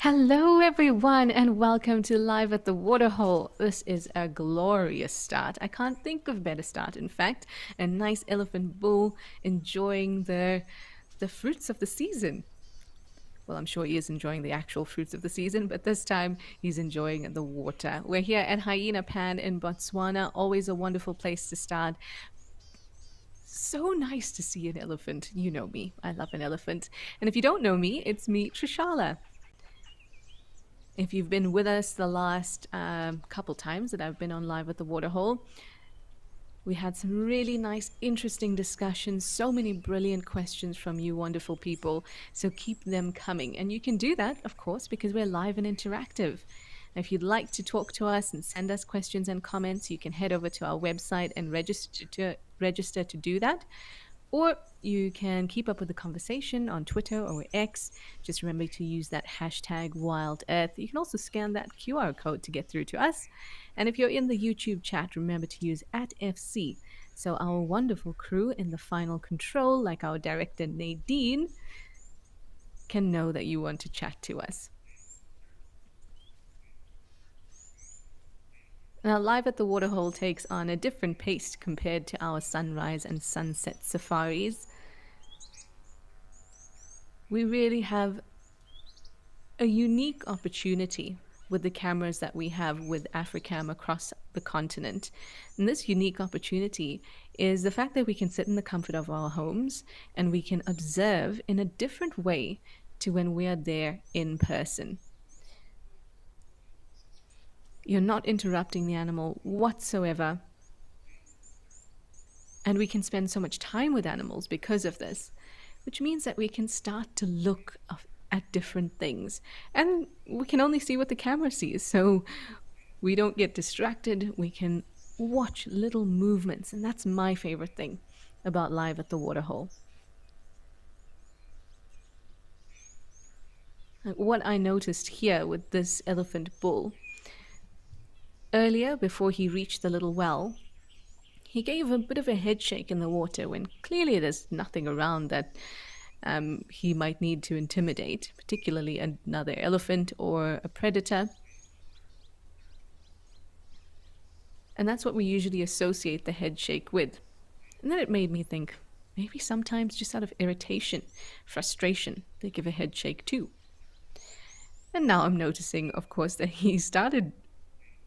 Hello, everyone, and welcome to Live at the Waterhole. This is a glorious start. I can't think of a better start, in fact. A nice elephant bull enjoying the fruits of the season. Well, I'm sure he is enjoying the actual fruits of the season, but this time he's enjoying the water. We're here at Hyena Pan in Botswana, always a wonderful place to start. So nice to see an elephant. You know me, I love an elephant. And if you don't know me, it's me, Trishala. If you've been with us the last couple times that I've been on Live at the Waterhole, we had some really nice, interesting discussions, so many brilliant questions from you wonderful people. So keep them coming. And you can do that, of course, because we're live and interactive. Now, if you'd like to talk to us and send us questions and comments, you can head over to our website and register to do that. Or you can keep up with the conversation on Twitter or X. Just remember to use that hashtag WildEarth. You can also scan that QR code to get through to us. And if you're in the YouTube chat, remember to use @FC. So our wonderful crew in the final control, like our director Nadine, can know that you want to chat to us. Now, Live at the Waterhole takes on a different pace compared to our sunrise and sunset safaris. We really have a unique opportunity with the cameras that we have with Africam across the continent. And this unique opportunity is the fact that we can sit in the comfort of our homes and we can observe in a different way to when we are there in person. You're not interrupting the animal whatsoever. And we can spend so much time with animals because of this, which means that we can start to look at different things. And we can only see what the camera sees, so we don't get distracted. We can watch little movements, and that's my favorite thing about Live at the Waterhole. What I noticed here with this elephant bull, earlier, before he reached the little well, he gave a bit of a head shake in the water when clearly there's nothing around that he might need to intimidate, particularly another elephant or a predator. And that's what we usually associate the head shake with. And then it made me think, maybe sometimes just out of irritation, frustration, they give a head shake too. And now I'm noticing, of course, that he started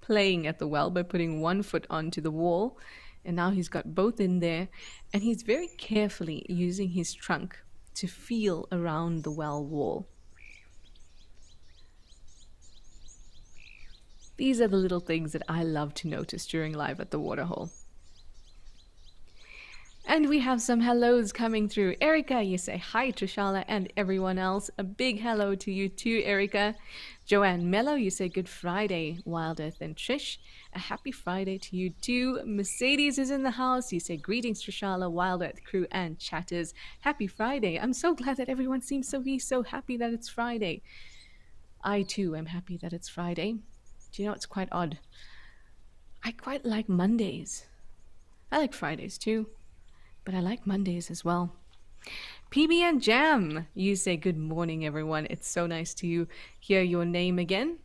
playing at the well by putting one foot onto the wall, and now he's got both in there, and he's very carefully using his trunk to feel around the well wall. These are the little things that I love to notice during Live at the Waterhole. And we have some hellos coming through. Erica, you say hi, Trishala, and everyone else. A big hello to you too, Erica. Joanne Mello, you say good Friday, Wild Earth and Trish. A happy Friday to you too. Mercedes is in the house. You say greetings, Trishala, Wild Earth crew, and chatters. Happy Friday. I'm so glad that everyone seems to be so happy that it's Friday. I too am happy that it's Friday. Do you know, it's quite odd. I quite like Mondays. I like Fridays too, but I like Mondays as well. PB and Jam, you say good morning, everyone. It's so nice to hear your name again.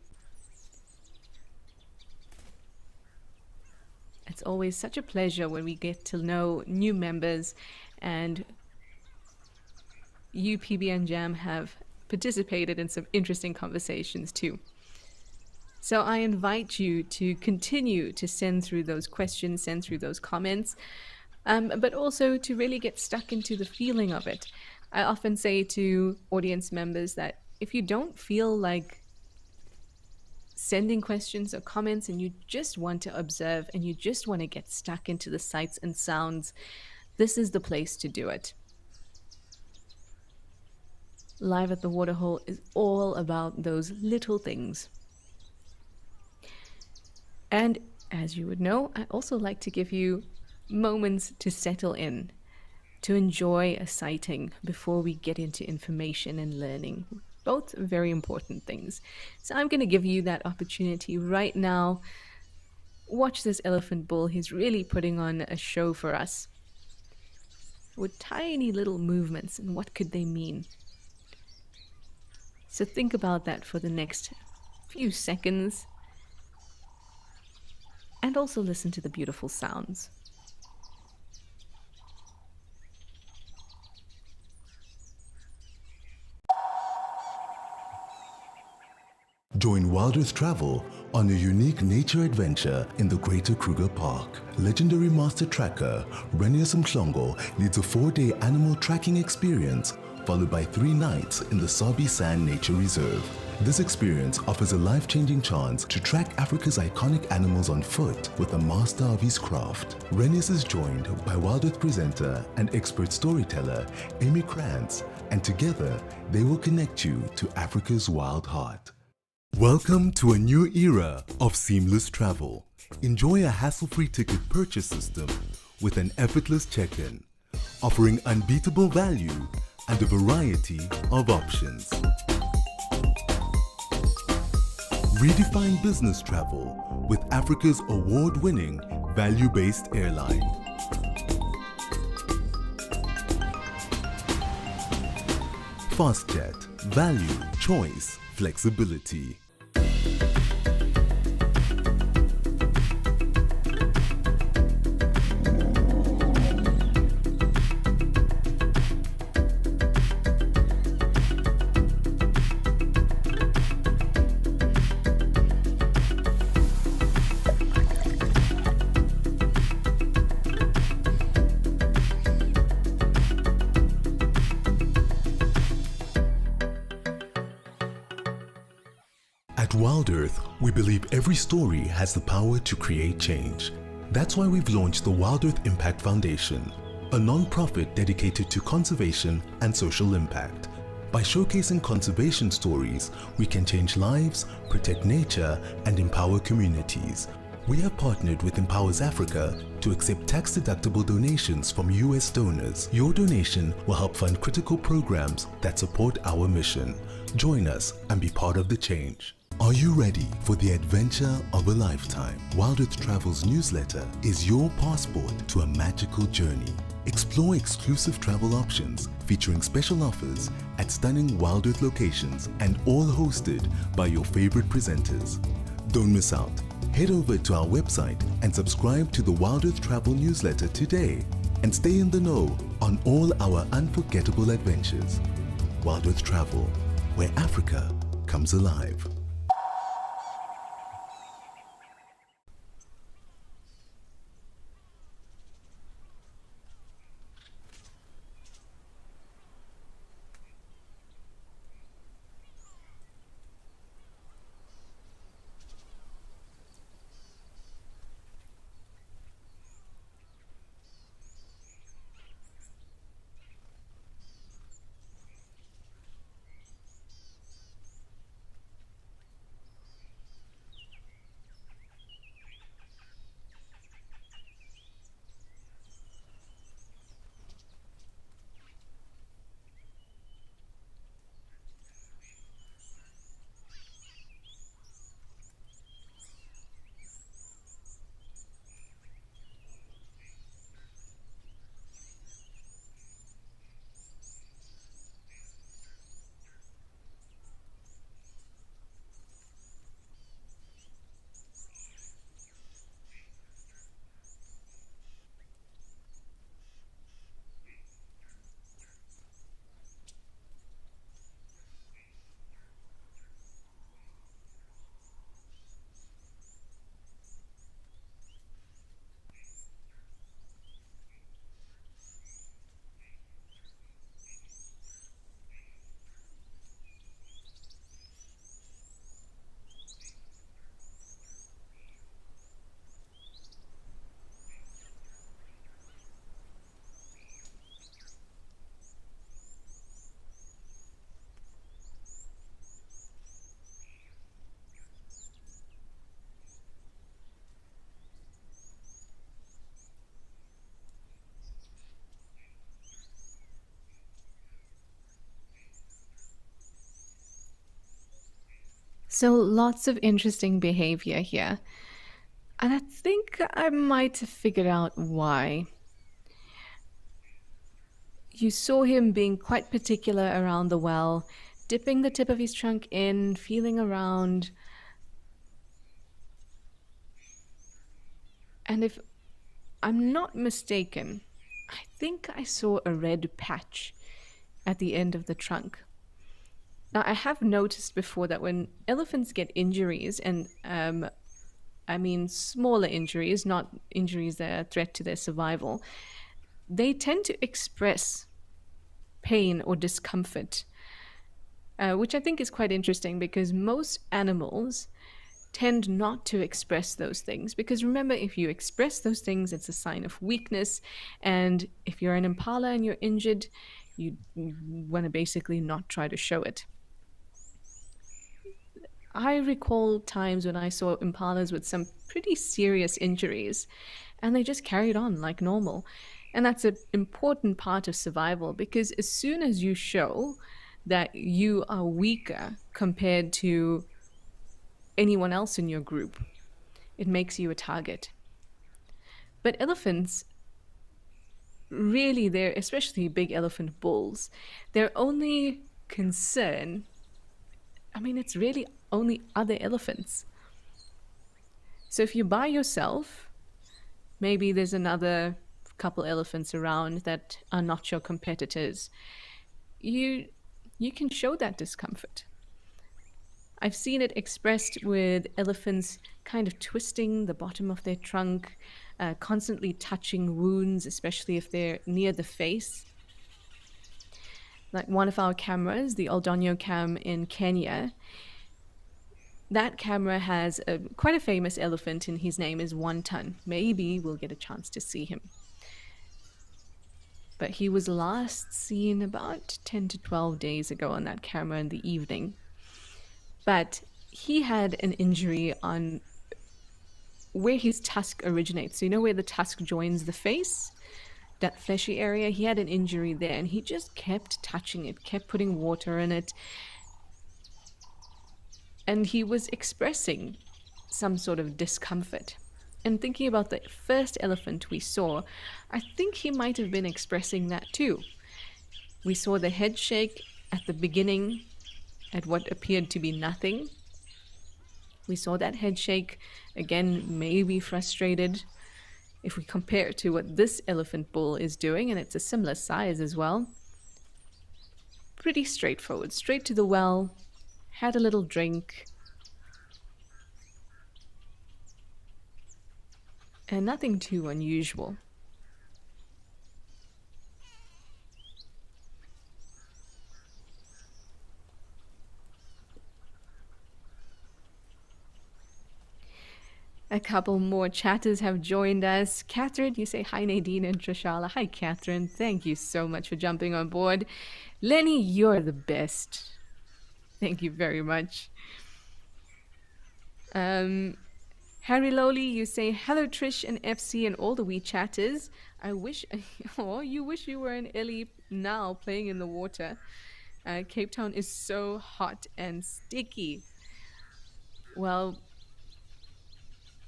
It's always such a pleasure when we get to know new members, and you, PB and Jam, have participated in some interesting conversations too. So I invite you to continue to send through those questions, send through those comments, but also to really get stuck into the feeling of it. I often say to audience members that if you don't feel like sending questions or comments and you just want to observe and you just want to get stuck into the sights and sounds, this is the place to do it. Live at the Waterhole is all about those little things. And as you would know, I also like to give you moments to settle in, to enjoy a sighting before we get into information and learning. Both very important things. So I'm going to give you that opportunity right now. Watch this elephant bull. He's really putting on a show for us with tiny little movements. And what could they mean? So think about that for the next few seconds and also listen to the beautiful sounds. Join Wild Earth Travel on a unique nature adventure in the Greater Kruger Park. Legendary master tracker Renius Mhlongo leads a 4-day animal tracking experience followed by 3 nights in the Sabi Sand Nature Reserve. This experience offers a life-changing chance to track Africa's iconic animals on foot with a master of his craft. Renius is joined by Wild Earth presenter and expert storyteller Amy Krantz, and together they will connect you to Africa's wild heart. Welcome to a new era of seamless travel. Enjoy a hassle-free ticket purchase system with an effortless check-in, offering unbeatable value and a variety of options. Redefine business travel with Africa's award-winning value-based airline. FastJet, value, choice, flexibility. At Wild Earth, we believe every story has the power to create change. That's why we've launched the Wild Earth Impact Foundation, a non-profit dedicated to conservation and social impact. By showcasing conservation stories, we can change lives, protect nature, and empower communities. We have partnered with Empowers Africa to accept tax-deductible donations from US donors. Your donation will help fund critical programs that support our mission. Join us and be part of the change. Are you ready for the adventure of a lifetime? Wild Earth Travel's newsletter is your passport to a magical journey. Explore exclusive travel options featuring special offers at stunning Wild Earth locations and all hosted by your favorite presenters. Don't miss out. Head over to our website and subscribe to the Wild Earth Travel newsletter today and stay in the know on all our unforgettable adventures. Wild Earth Travel, where Africa comes alive. So lots of interesting behavior here. And I think I might have figured out why. You saw him being quite particular around the well, dipping the tip of his trunk in, feeling around. And if I'm not mistaken, I think I saw a red patch at the end of the trunk. Now, I have noticed before that when elephants get injuries, and I mean smaller injuries, not injuries that are a threat to their survival, they tend to express pain or discomfort, which I think is quite interesting because most animals tend not to express those things. Because remember, if you express those things, it's a sign of weakness. And if you're an impala and you're injured, you want to basically not try to show it. I recall times when I saw impalas with some pretty serious injuries and they just carried on like normal. And that's an important part of survival because as soon as you show that you are weaker compared to anyone else in your group, it makes you a target. But elephants, really, they're especially big elephant bulls, their only concern, I mean, it's really only other elephants. So if you're by yourself, maybe there's another couple elephants around that are not your competitors. You you can show that discomfort. I've seen it expressed with elephants kind of twisting the bottom of their trunk, constantly touching wounds, especially if they're near the face. Like one of our cameras, the Aldonio cam in Kenya, that camera has quite a famous elephant, and his name is One Ton. Maybe we'll get a chance to see him. But he was last seen about 10 to 12 days ago on that camera in the evening. But he had an injury on where his tusk originates. So, you know where the tusk joins the face? That fleshy area? He had an injury there and he just kept touching it, kept putting water in it. And he was expressing some sort of discomfort. And thinking about the first elephant we saw, I think he might have been expressing that too. We saw the head shake at the beginning at what appeared to be nothing. We saw that head shake, again, maybe frustrated. If we compare it to what this elephant bull is doing, and it's a similar size as well, pretty straightforward. Straight to the well, had a little drink, and nothing too unusual. A couple more chatters have joined us. Catherine, you say hi, Nadine and Trishala. Hi, Catherine. Thank you so much for jumping on board. Lenny, you're the best. Thank you very much. Harry Lowly, you say hello, Trish and FC and all the wee chatters. I wish, oh, you wish you were in Ellie now playing in the water. Cape Town is so hot and sticky. Well,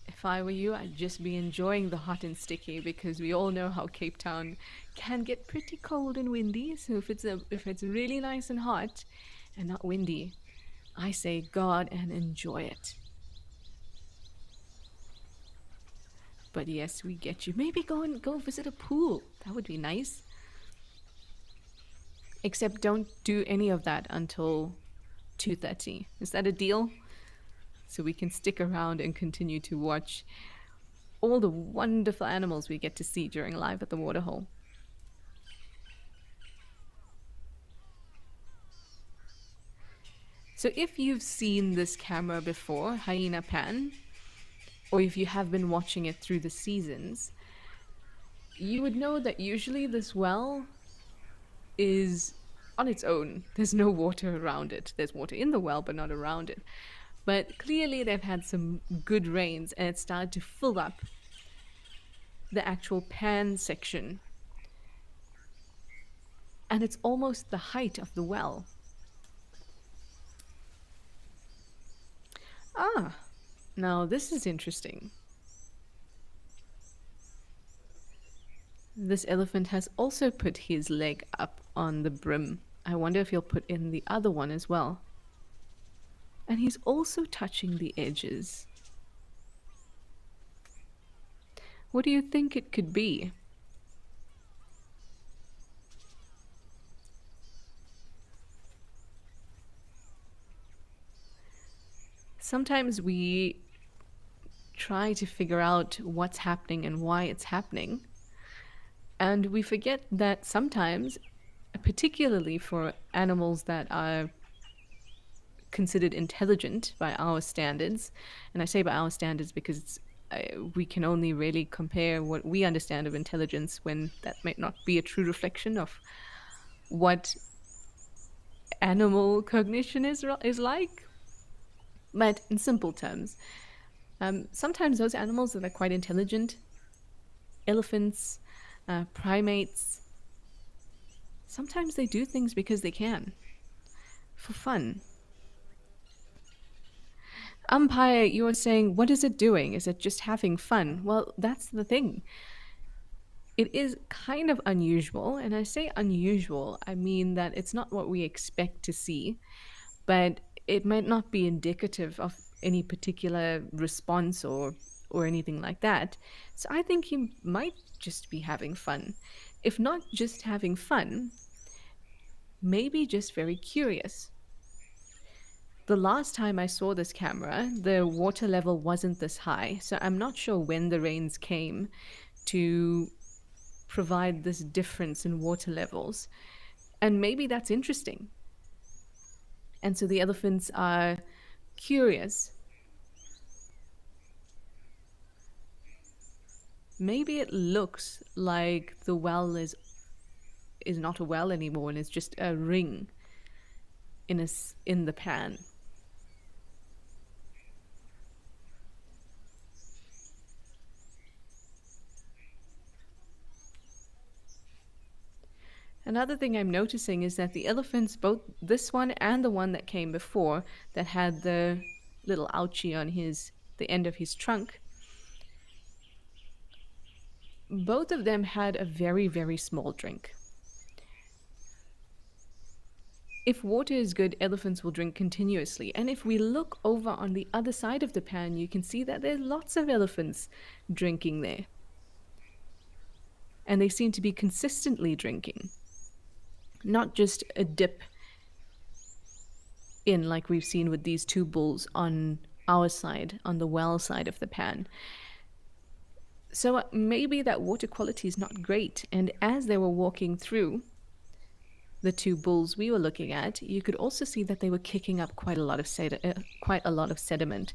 if I were you, I'd just be enjoying the hot and sticky because we all know how Cape Town can get pretty cold and windy. So if it's really nice and hot and not windy, I say God and enjoy it. But yes, we get you. Maybe go visit a pool. That would be nice. Except don't do any of that until 2:30. Is that a deal? So we can stick around and continue to watch all the wonderful animals we get to see during Live at the Waterhole. So if you've seen this camera before, Hyena Pan, or if you have been watching it through the seasons, you would know that usually this well is on its own. There's no water around it. There's water in the well, but not around it. But clearly they've had some good rains and it started to fill up the actual pan section. And it's almost the height of the well. Ah, now this is interesting. This elephant has also put his leg up on the brim I wonder if he'll put in the other one as well. And he's also touching the edges. What do you think it could be? Sometimes we try to figure out what's happening and why it's happening. And we forget that sometimes, particularly for animals that are considered intelligent by our standards, and I say by our standards because we can only really compare what we understand of intelligence when that might not be a true reflection of what animal cognition is like. But in simple terms, sometimes those animals that are quite intelligent, elephants, primates, sometimes they do things because they can, for fun. Umpire, you were saying, what is it doing? Is it just having fun? Well, that's the thing. It is kind of unusual, and I say unusual, I mean that it's not what we expect to see, but it might not be indicative of any particular response or anything like that. So I think he might just be having fun. If not just having fun, maybe just very curious. The last time I saw this camera, the water level wasn't this high, so I'm not sure when the rains came to provide this difference in water levels. And maybe that's interesting. And so the elephants are curious. Maybe it looks like the well is not a well anymore and it's just a ring in the pan. Another thing I'm noticing is that the elephants, both this one and the one that came before, that had the little ouchie on the end of his trunk, both of them had a very, very small drink. If water is good, elephants will drink continuously. And if we look over on the other side of the pan, you can see that there's lots of elephants drinking there. And they seem to be consistently drinking, not just a dip in like we've seen with these two bulls on our side, on the well side of the pan. So maybe that water quality is not great. And as they were walking through, the two bulls we were looking at, you could also see that they were kicking up quite a lot of sediment.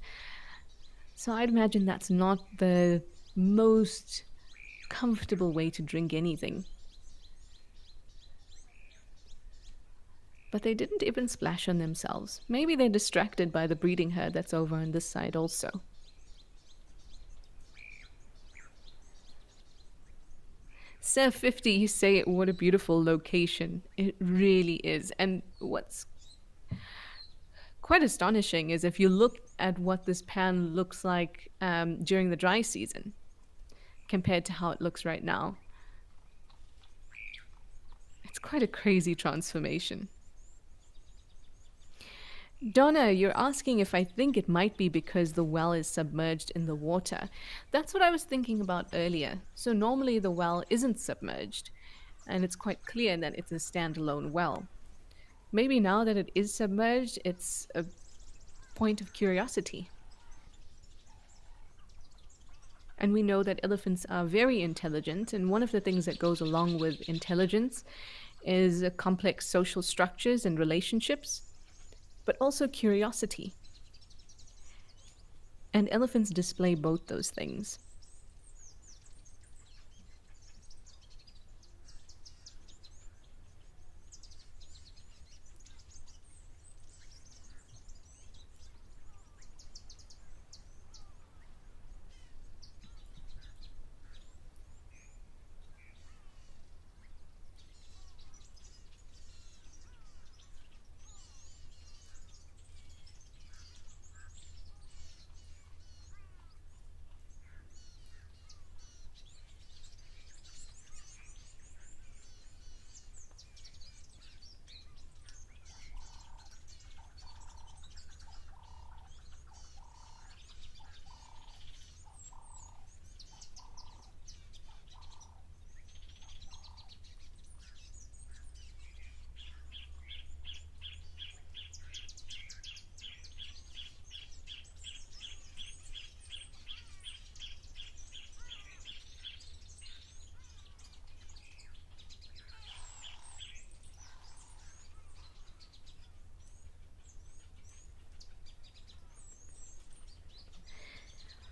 So I'd imagine that's not the most comfortable way to drink anything. But they didn't even splash on themselves. Maybe they're distracted by the breeding herd that's over on this side also. Sir 50, you say, what a beautiful location. It really is. And what's quite astonishing is if you look at what this pan looks like during the dry season compared to how it looks right now. It's quite a crazy transformation. Donna, you're asking if I think it might be because the well is submerged in the water. That's what I was thinking about earlier. So normally the well isn't submerged, and it's quite clear that it's a standalone well. Maybe now that it is submerged, it's a point of curiosity. And we know that elephants are very intelligent, and one of the things that goes along with intelligence is complex social structures and relationships, but also curiosity. And elephants display both those things.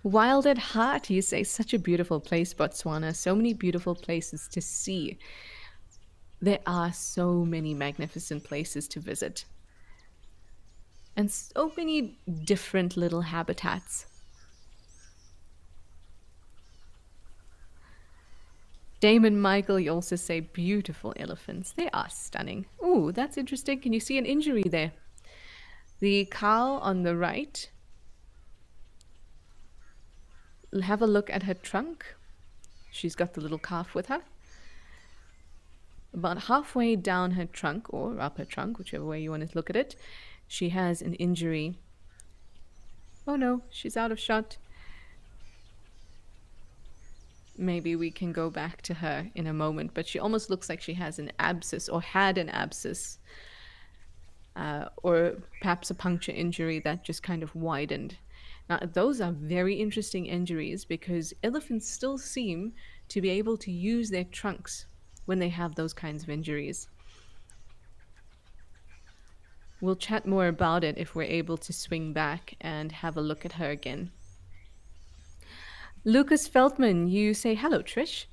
Wild at heart, you say. Such a beautiful place, Botswana. So many beautiful places to see. There are so many magnificent places to visit, and so many different little habitats. Damon Michael, you also say beautiful elephants. They are stunning. Ooh, that's interesting. Can you see an injury there? The cow on the right, have a look at her trunk. She's got the little calf with her. About halfway down her trunk, or up her trunk, whichever way you want to look at it, she has an injury. Oh no, she's out of shot. Maybe we can go back to her in a moment, but she almost looks like she has an abscess or had an abscess, or perhaps a puncture injury that just kind of widened. Now, those are very interesting injuries because elephants still seem to be able to use their trunks when they have those kinds of injuries. We'll chat more about it if we're able to swing back and have a look at her again. Lucas Feldman, you say, hello, Trish.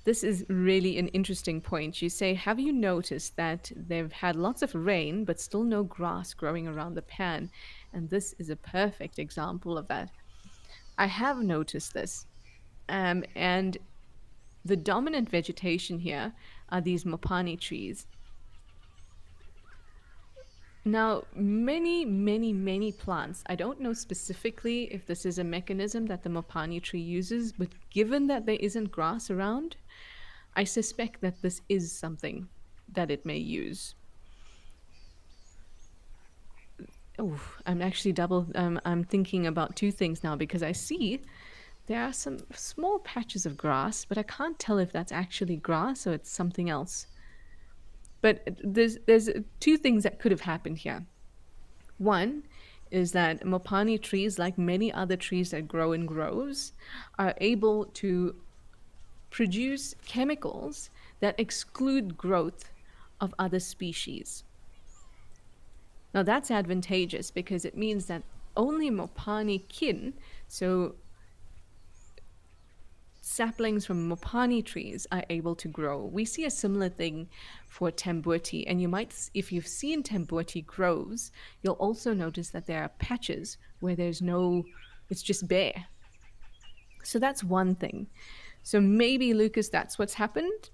This is really an interesting point. You say, have you noticed that they've had lots of rain, but still no grass growing around the pan? And this is a perfect example of that. I have noticed this. And the dominant vegetation here are these mopani trees. Now, many plants, I don't know specifically if this is a mechanism that the mopani tree uses, but given that there isn't grass around, I suspect that this is something that it may use. Oh, I'm actually I'm thinking about two things now because I see there are some small patches of grass, but I can't tell if that's actually grass or it's something else. But there's two things that could have happened here. One is that mopani trees, like many other trees that grow in groves, are able to produce chemicals that exclude growth of other species. Now that's advantageous because it means that only mopani kin, so saplings from mopani trees, are able to grow. We see a similar thing for tambuti, and you might, if you've seen tambuti groves, you'll also notice that there are patches where there's no, it's just bare. So that's one thing. So maybe, Lucas, that's what's happened.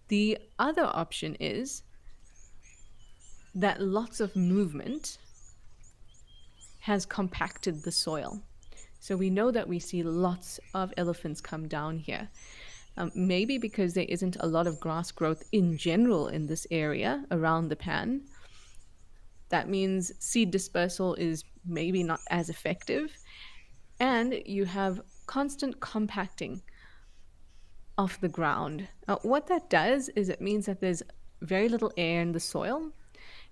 The other option is that lots of movement has compacted the soil. So we know that we see lots of elephants come down here. Maybe because there isn't a lot of grass growth in general in this area around the pan. That means seed dispersal is maybe not as effective. And you have constant compacting of the ground. Now, what that does is it means that there's very little air in the soil.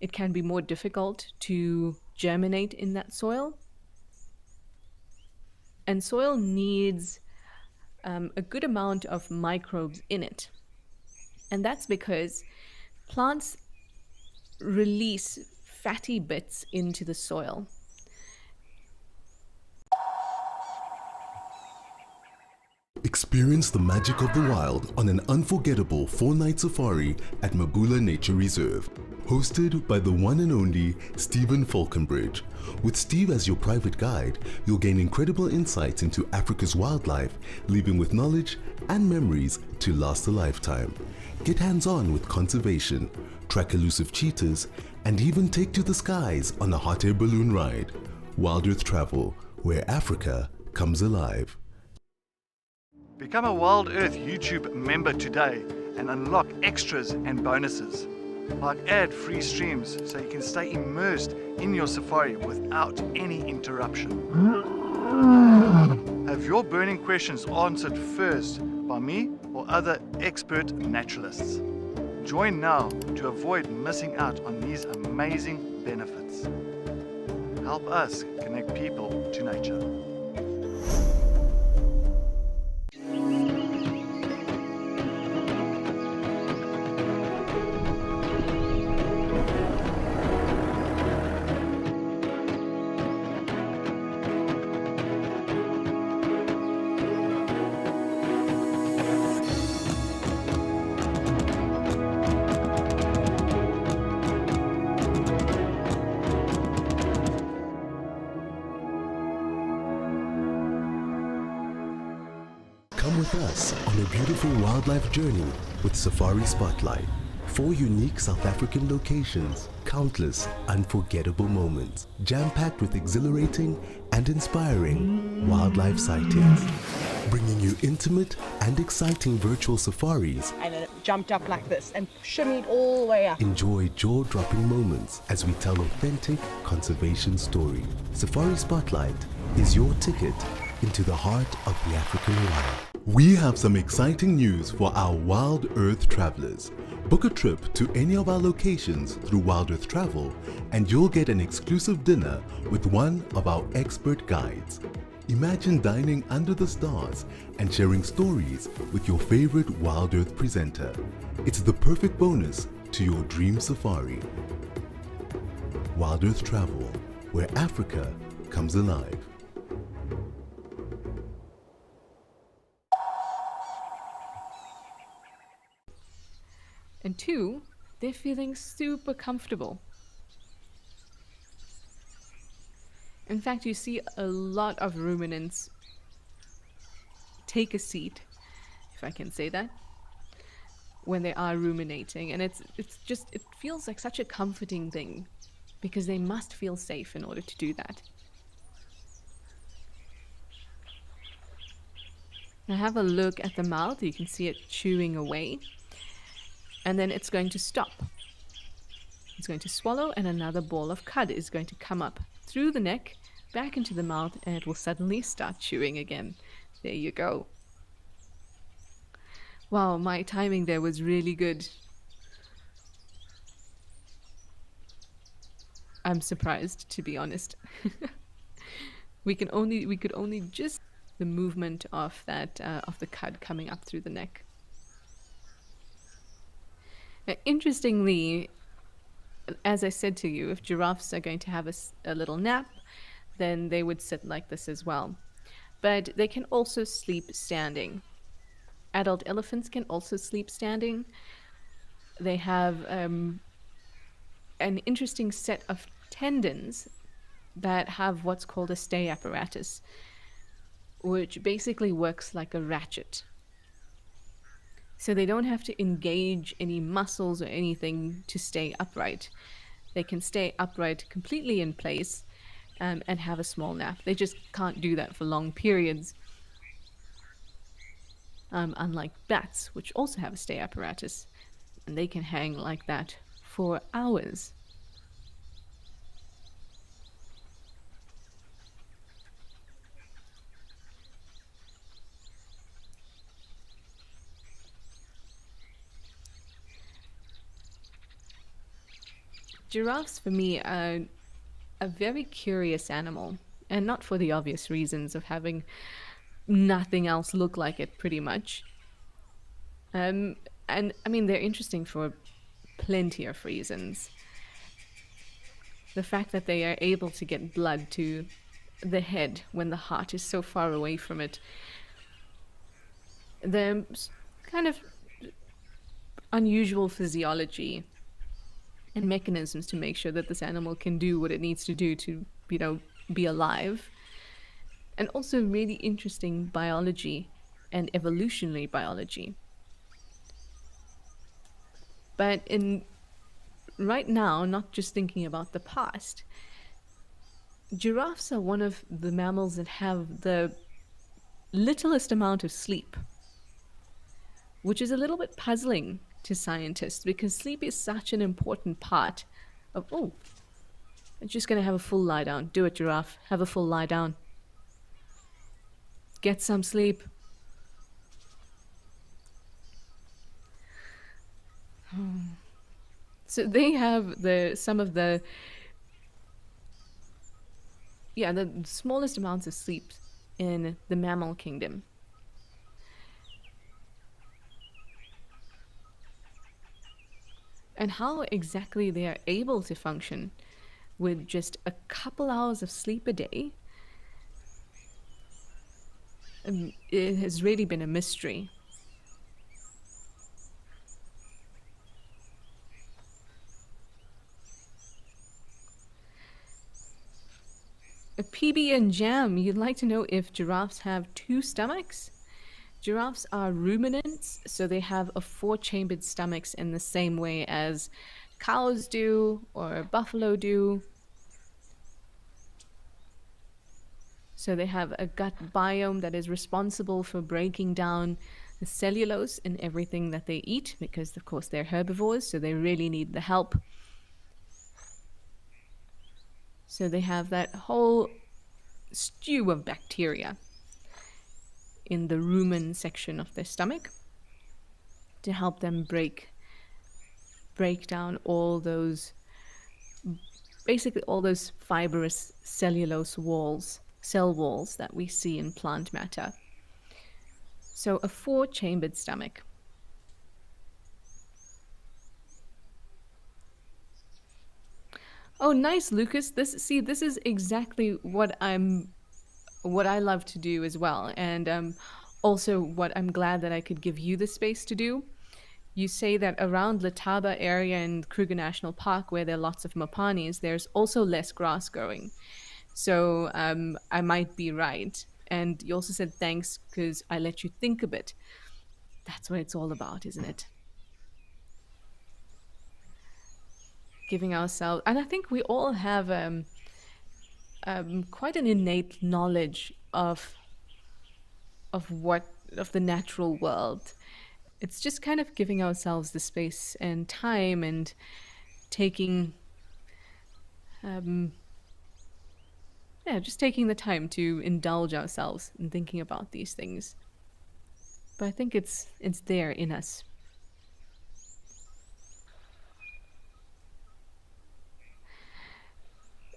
It can be more difficult to germinate in that soil. And soil needs a good amount of microbes in it. And that's because plants release fatty bits into the soil. Experience the magic of the wild on an unforgettable 4-night safari at Mabula Nature Reserve, hosted by the one and only Stephen Falconbridge. With Steve as your private guide, you'll gain incredible insights into Africa's wildlife, leaving with knowledge and memories to last a lifetime. Get hands-on with conservation, track elusive cheetahs, and even take to the skies on a hot air balloon ride. Wild Earth Travel, where Africa comes alive. Become a Wild Earth YouTube member today and unlock extras and bonuses, like ad-free streams so you can stay immersed in your safari without any interruption. Have your burning questions answered first by me or other expert naturalists. Join now to avoid missing out on these amazing benefits. Help us connect people to nature. us on a beautiful wildlife journey with Safari Spotlight. 4 unique South African locations, countless unforgettable moments, jam-packed with exhilarating and inspiring wildlife sightings. Bringing you intimate and exciting virtual safaris. And it jumped up like this and shimmied all the way up. Enjoy jaw-dropping moments as we tell authentic conservation story. Safari Spotlight is your ticket into the heart of the African wild. We have some exciting news for our Wild Earth travelers. Book a trip to any of our locations through Wild Earth Travel and you'll get an exclusive dinner with one of our expert guides. Imagine dining under the stars and sharing stories with your favorite Wild Earth presenter. It's the perfect bonus to your dream safari. Wild Earth Travel, where Africa comes alive. And 2, they're feeling super comfortable. In fact, you see a lot of ruminants take a seat, if I can say that, when they are ruminating. And it feels like such a comforting thing because they must feel safe in order to do that. Now have a look at the mouth. You can see it chewing away. And then it's going to stop. It's going to swallow and another ball of cud is going to come up through the neck, back into the mouth, and it will suddenly start chewing again. There you go. Wow, my timing there was really good. I'm surprised, to be honest. we could only just the movement of that of the cud coming up through the neck. Now, interestingly, as I said to you, if giraffes are going to have a little nap, then they would sit like this as well. But they can also sleep standing. Adult elephants can also sleep standing. They have an interesting set of tendons that have what's called a stay apparatus, which basically works like a ratchet. So they don't have to engage any muscles or anything to stay upright. They can stay upright completely in place and have a small nap. They just can't do that for long periods. Unlike bats, which also have a stay apparatus, and they can hang like that for hours. Giraffes, for me, are a very curious animal, and not for the obvious reasons of having nothing else look like it, pretty much. And I mean, they're interesting for plenty of reasons. The fact that they are able to get blood to the head when the heart is so far away from it. The kind of unusual physiology and mechanisms to make sure that this animal can do what it needs to do to, be alive. And also really interesting biology and evolutionary biology. But right now, not just thinking about the past, giraffes are one of the mammals that have the littlest amount of sleep, which is a little bit puzzling to scientists because sleep is such an important part of, I'm just going to have a full lie down. Do it, giraffe. Have a full lie down. Get some sleep. So they have some of the smallest amounts of sleep in the mammal kingdom. And how exactly they are able to function with just a couple hours of sleep a day, it has really been a mystery. A PB and Jam, you'd like to know if giraffes have 2 stomachs? Giraffes are ruminants, so they have a four-chambered stomachs in the same way as cows do or buffalo do. So they have a gut biome that is responsible for breaking down the cellulose in everything that they eat because, of course, they're herbivores, so they really need the help. So they have that whole stew of bacteria in the rumen section of their stomach to help them break down all those, basically all those fibrous cellulose walls, cell walls that we see in plant matter. So a four-chambered stomach. Oh, nice, Lucas. This is exactly what I love to do as well, and also what I'm glad that I could give you the space to do. You say that around Letaba area and Kruger National Park, where there are lots of mapanis, there's also less grass growing. So I might be right. And you also said thanks because I let you think a bit. That's what it's all about, isn't it? Giving ourselves, and I think we all have quite an innate knowledge of the natural world. It's just kind of giving ourselves the space and time and taking just taking the time to indulge ourselves in thinking about these things. But I think it's there in us.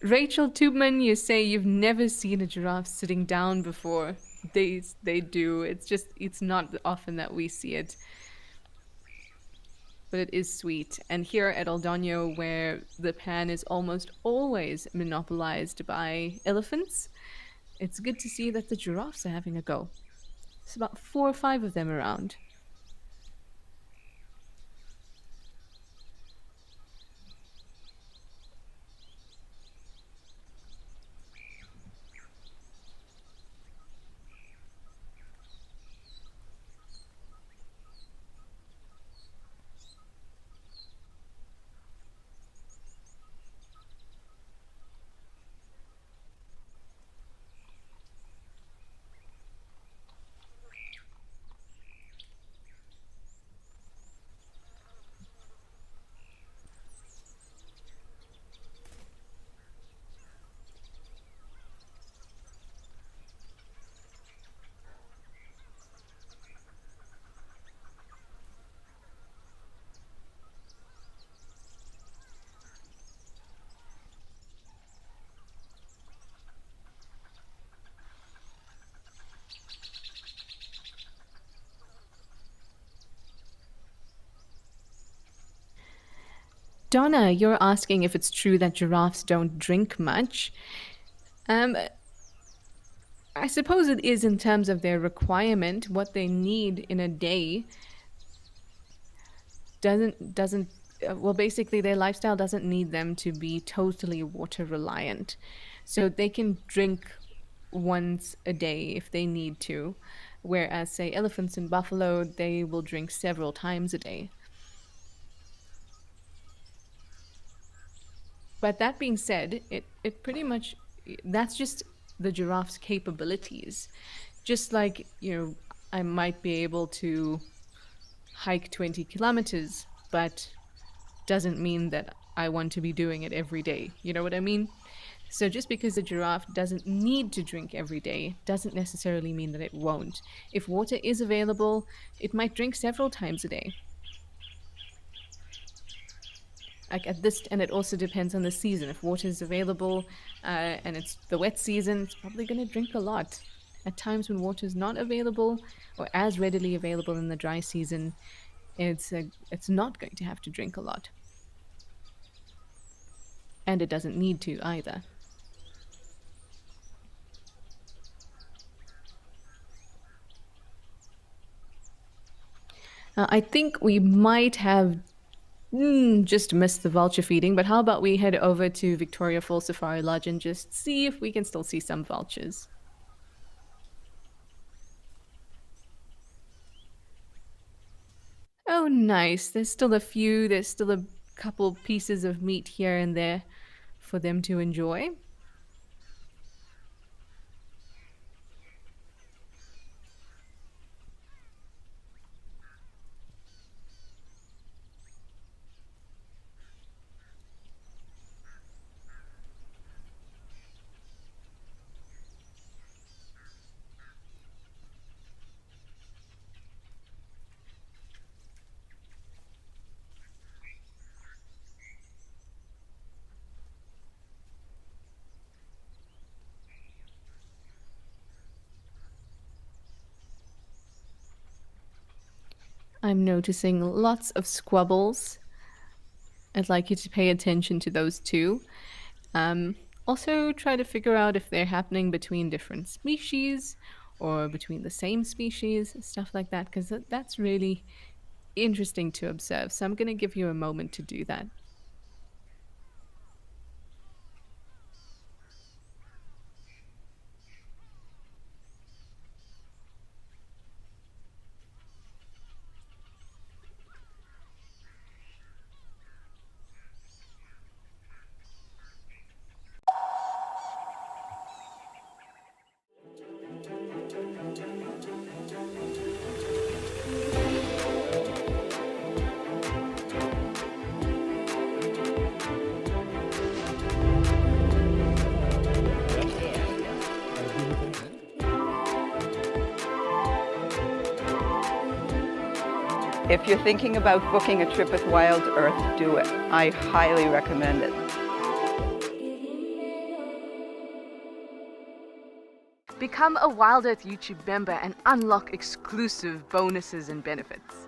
Rachel Tubman, you say you've never seen a giraffe sitting down before. They do. It's not often that we see it. But it is sweet. And here at El Doño, where the pan is almost always monopolized by elephants, it's good to see that the giraffes are having a go. There's about 4 or 5 of them around. Donna, you're asking if it's true that giraffes don't drink much. I suppose it is in terms of their requirement, what they need in a day doesn't well, basically their lifestyle doesn't need them to be totally water reliant. So they can drink once a day if they need to, whereas say elephants and buffalo, they will drink several times a day. But that being said, it pretty much, that's just the giraffe's capabilities. Just like, I might be able to hike 20 kilometers, but doesn't mean that I want to be doing it every day. You know what I mean? So just because a giraffe doesn't need to drink every day doesn't necessarily mean that it won't. If water is available, it might drink several times a day. Like and it also depends on the season. If water is available and it's the wet season, it's probably going to drink a lot. At times when water is not available or as readily available in the dry season, it's not going to have to drink a lot. And it doesn't need to either. I think we might have just missed the vulture feeding, but how about we head over to Victoria Falls Safari Lodge and just see if we can still see some vultures. nice. There's still a couple pieces of meat here and there for them to enjoy. I'm noticing lots of squabbles. I'd like you to pay attention to those too. Um, Also, try to figure out if they're happening between different species or between the same species, stuff like that, because that's really interesting to observe. So I'm going to give you a moment to do that. If you're thinking about booking a trip with Wild Earth, do it. I highly recommend it. Become a Wild Earth YouTube member and unlock exclusive bonuses and benefits.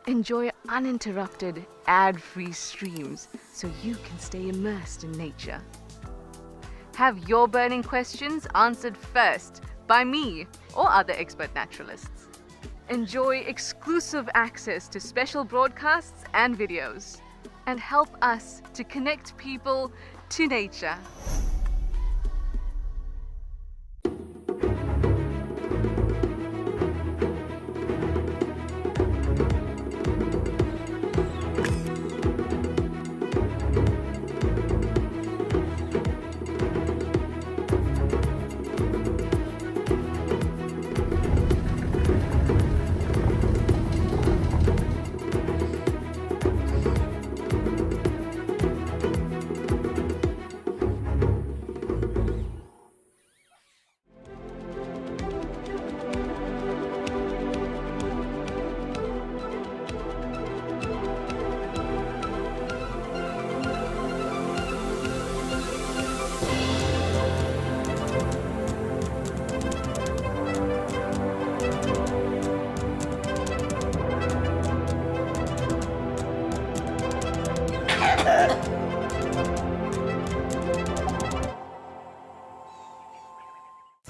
Enjoy uninterrupted, ad-free streams so you can stay immersed in nature. Have your burning questions answered first by me or other expert naturalists. Enjoy exclusive access to special broadcasts and videos, and help us to connect people to nature.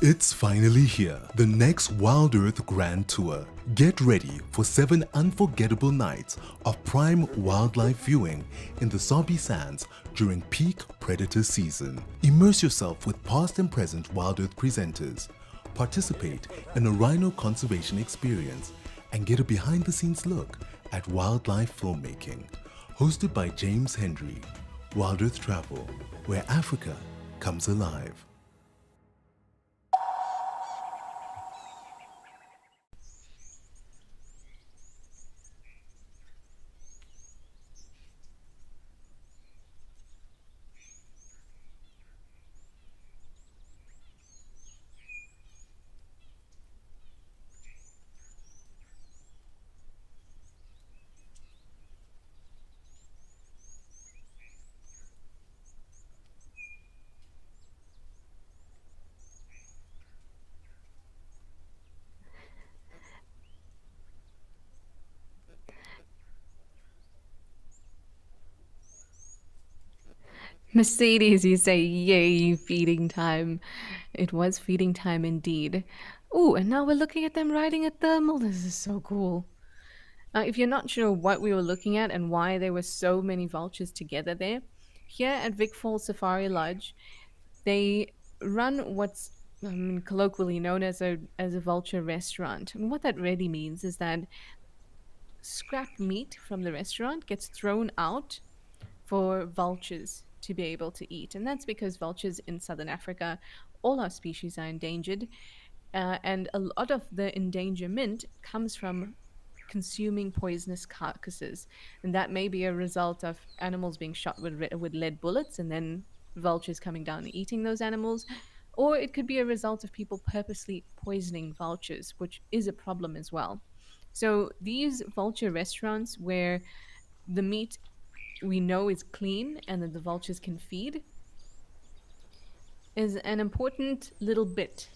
It's finally here, the next Wild Earth Grand Tour. Get ready for 7 unforgettable nights of prime wildlife viewing in the Sabi Sands during peak predator season. Immerse yourself with past and present Wild Earth presenters. Participate in a rhino conservation experience and get a behind-the-scenes look at wildlife filmmaking. Hosted by James Hendry. Wild Earth Travel, where Africa comes alive. Mercedes, you say, yay, feeding time. It was feeding time indeed. Ooh, and now we're looking at them riding a thermal. This is so cool. If you're not sure what we were looking at and why there were so many vultures together there, here at Vic Falls Safari Lodge, they run what's colloquially known as a vulture restaurant. And what that really means is that scrap meat from the restaurant gets thrown out for vultures to be able to eat. And that's because vultures in southern Africa, all our species are endangered. And a lot of the endangerment comes from consuming poisonous carcasses. And that may be a result of animals being shot with lead bullets and then vultures coming down and eating those animals. Or it could be a result of people purposely poisoning vultures, which is a problem as well. So these vulture restaurants where the meat we know is clean and that the vultures can feed is an important little bit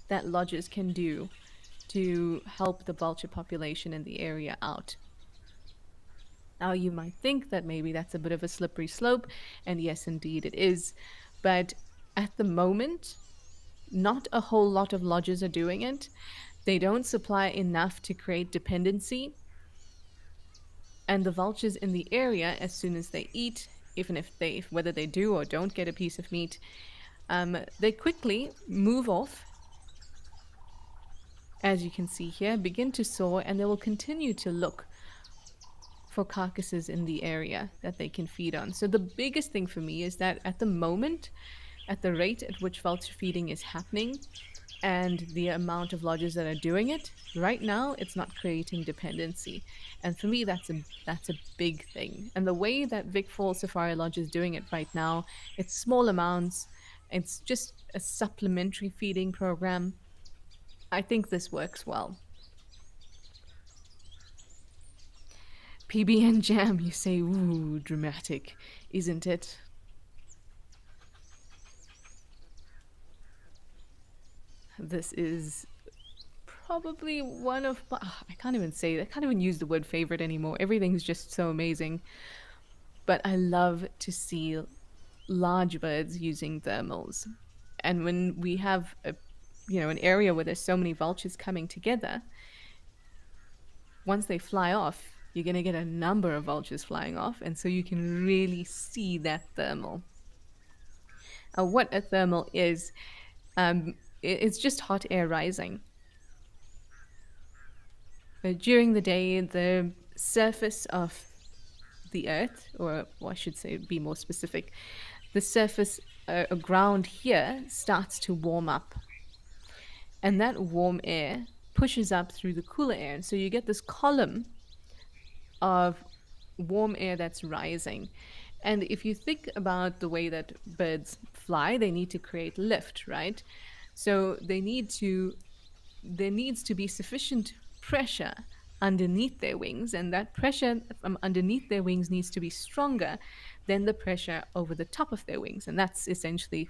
that lodges can do to help the vulture population in the area out. Now, you might think that maybe that's a bit of a slippery slope, and yes, indeed it is. But at the moment, not a whole lot of lodges are doing it. They don't supply enough to create dependency. And the vultures in the area, as soon as they eat, even if whether they do or don't get a piece of meat, they quickly move off. As you can see here, begin to soar, and they will continue to look for carcasses in the area that they can feed on. So the biggest thing for me is that at the moment, at the rate at which vulture feeding is happening and the amount of lodges that are doing it, right now it's not creating dependency. And for me, that's a big thing. And the way that Vic Falls Safari Lodge is doing it right now, it's small amounts, it's just a supplementary feeding program. I think this works well. PB and Jam, you say, ooh, dramatic, isn't it? This is probably one of I can't even use the word favorite anymore. Everything's just so amazing. But I love to see large birds using thermals. And when we have an area where there's so many vultures coming together, once they fly off, you're going to get a number of vultures flying off, and so you can really see that thermal. What a thermal is, it's just hot air rising. During the day, the surface of the Earth, or I should say, be more specific, the surface ground here starts to warm up. And that warm air pushes up through the cooler air. And so you get this column of warm air that's rising. And if you think about the way that birds fly, they need to create lift, right? So there needs to be sufficient pressure underneath their wings, and that pressure from underneath their wings needs to be stronger than the pressure over the top of their wings. And that's essentially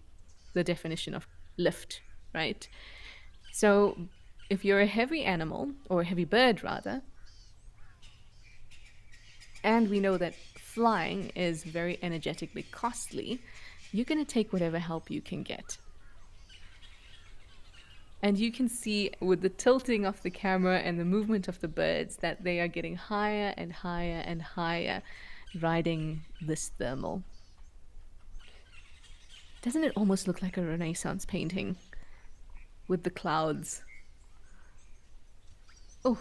the definition of lift, right? So if you're a heavy animal, or a heavy bird rather, and we know that flying is very energetically costly, you're going to take whatever help you can get. And you can see with the tilting of the camera and the movement of the birds that they are getting higher and higher and higher riding this thermal. Doesn't it almost look like a Renaissance painting with the clouds? Oh.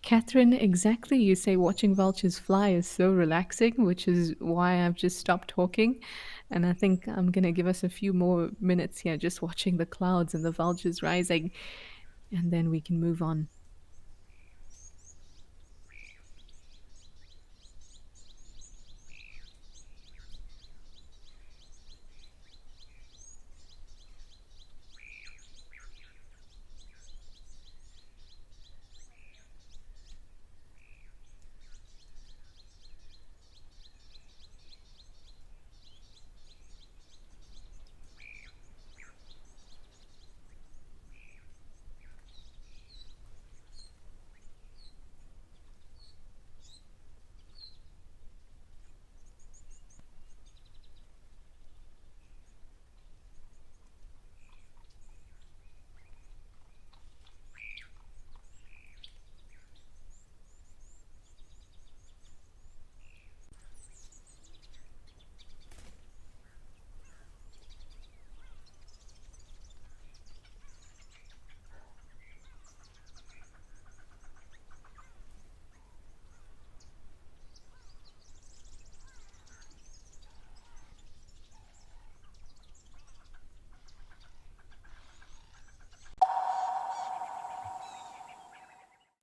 Catherine, exactly. You say watching vultures fly is so relaxing, which is why I've just stopped talking. And I think I'm going to give us a few more minutes here just watching the clouds and the vultures rising, and then we can move on.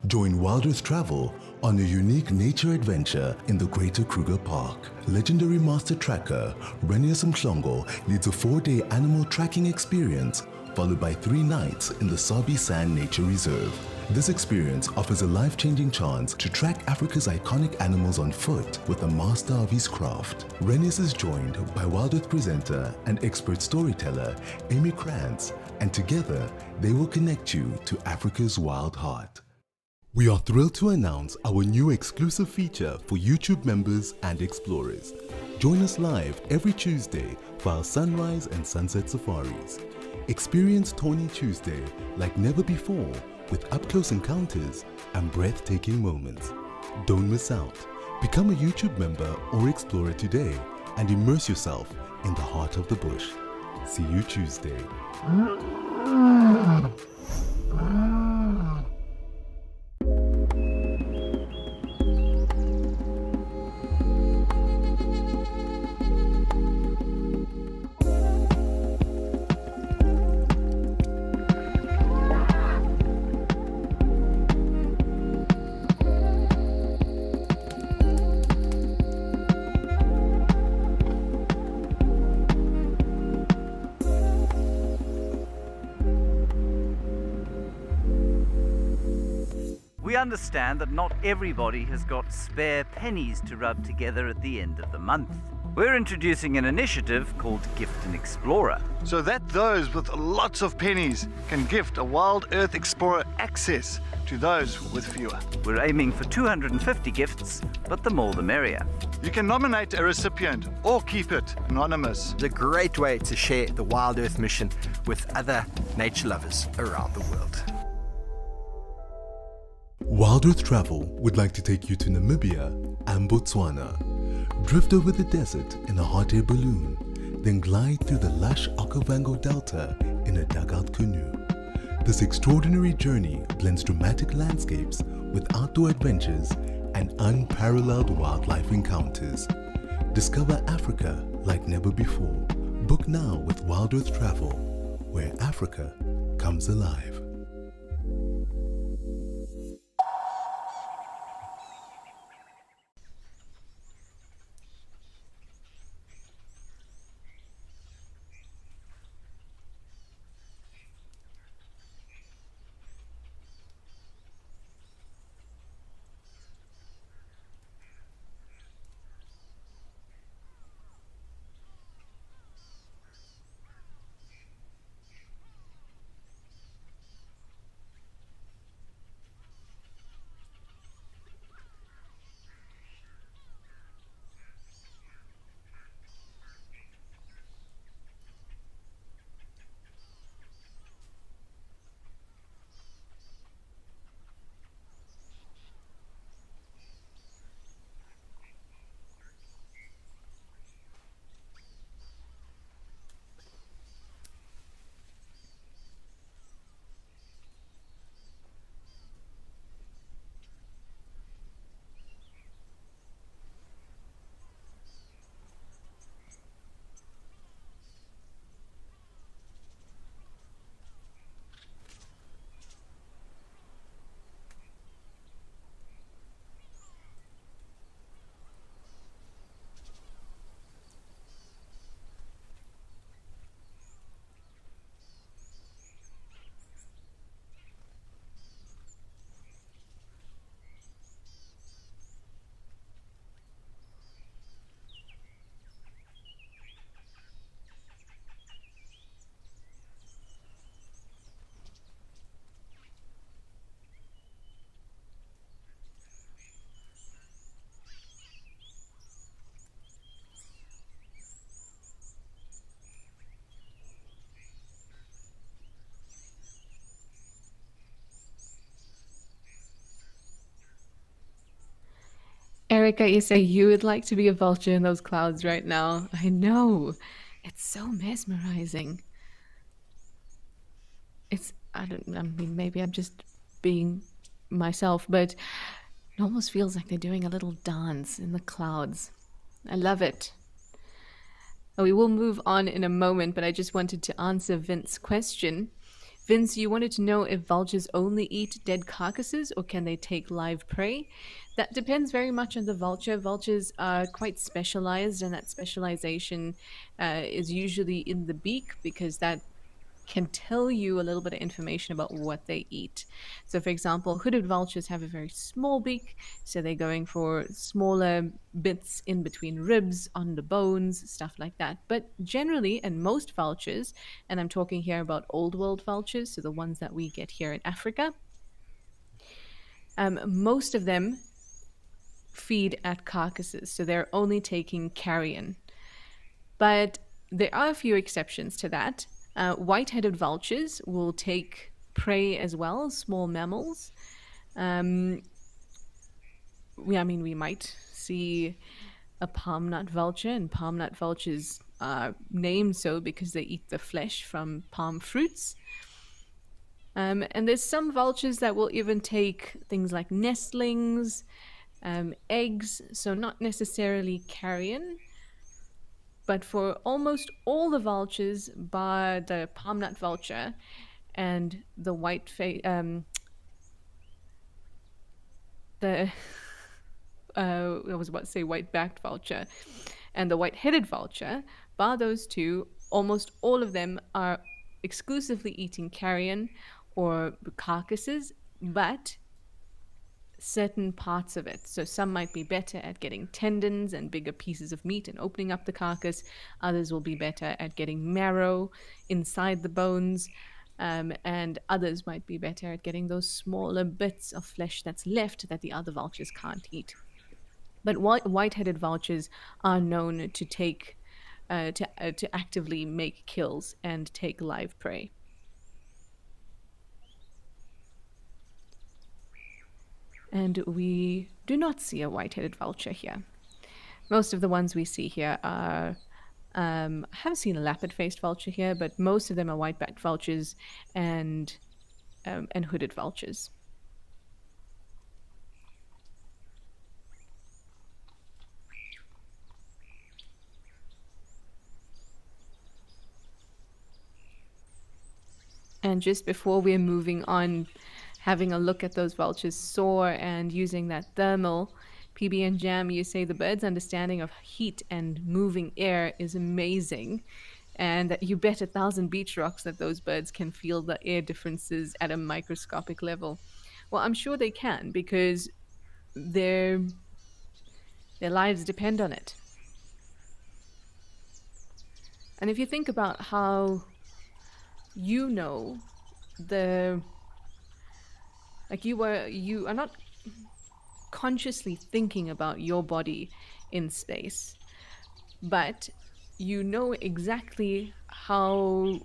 Join Wild Earth Travel on a unique nature adventure in the Greater Kruger Park. Legendary master tracker Renius Mhlongo leads a 4-day animal tracking experience followed by 3 nights in the Sabi Sand Nature Reserve. This experience offers a life-changing chance to track Africa's iconic animals on foot with a master of his craft. Renius is joined by Wild Earth presenter and expert storyteller Amy Krantz, and together they will connect you to Africa's wild heart. We are thrilled to announce our new exclusive feature for YouTube members and explorers. Join us live every Tuesday for our sunrise and sunset safaris. Experience Tawny Tuesday like never before with up-close encounters and breathtaking moments. Don't miss out. Become a YouTube member or explorer today and immerse yourself in the heart of the bush. See you Tuesday. We understand that not everybody has got spare pennies to rub together at the end of the month. We're introducing an initiative called Gift an Explorer. So that those with lots of pennies can gift a Wild Earth Explorer access to those with fewer. We're aiming for 250 gifts, but the more the merrier. You can nominate a recipient or keep it anonymous. It's a great way to share the Wild Earth mission with other nature lovers around the world. Wild Earth Travel would like to take you to Namibia and Botswana. Drift over the desert in a hot air balloon, then glide through the lush Okavango Delta in a dugout canoe. This extraordinary journey blends dramatic landscapes with outdoor adventures and unparalleled wildlife encounters. Discover Africa like never before. Book now with Wild Earth Travel, where Africa comes alive. Erica, you say you would like to be a vulture in those clouds right now. I know. It's so mesmerizing. I mean, maybe I'm just being myself, but it almost feels like they're doing a little dance in the clouds. I love it. We will move on in a moment, but I just wanted to answer Vince's question. Vince, you wanted to know if vultures only eat dead carcasses or can they take live prey? That depends very much on the vulture. Vultures are quite specialized, and that specialization is usually in the beak because that can tell you a little bit of information about what they eat. So, for example, hooded vultures have a very small beak, so they're going for smaller bits in between ribs, on the bones, stuff like that. But generally, and most vultures, and I'm talking here about old world vultures, so the ones that we get here in Africa, most of them feed at carcasses, so they're only taking carrion. But there are a few exceptions to that. White-headed vultures will take prey as well, small mammals. We might see a palm nut vulture, and palm nut vultures are named so because they eat the flesh from palm fruits. And there's some vultures that will even take things like nestlings, eggs, so not necessarily carrion. But for almost all the vultures, bar the palm nut vulture and the I was about to say white-backed vulture and the white-headed vulture, bar those two, almost all of them are exclusively eating carrion or carcasses, but certain parts of it. So some might be better at getting tendons and bigger pieces of meat and opening up the carcass. Others will be better at getting marrow inside the bones. And others might be better at getting those smaller bits of flesh that's left that the other vultures can't eat. But white-headed vultures are known to take, to actively make kills and take live prey. And we do not see a white-headed vulture here. Most of the ones we see here are, I haven't seen a lappet-faced vulture here, but most of them are white-backed vultures and hooded vultures. And just before we're moving on, having a look at those vultures soar and using that thermal, PB and Jam, you say the bird's understanding of heat and moving air is amazing, and that you bet 1,000 beach rocks that those birds can feel the air differences at a microscopic level. Well, I'm sure they can because their lives depend on it. And if you think about how you know you are not consciously thinking about your body in space, but you know exactly how,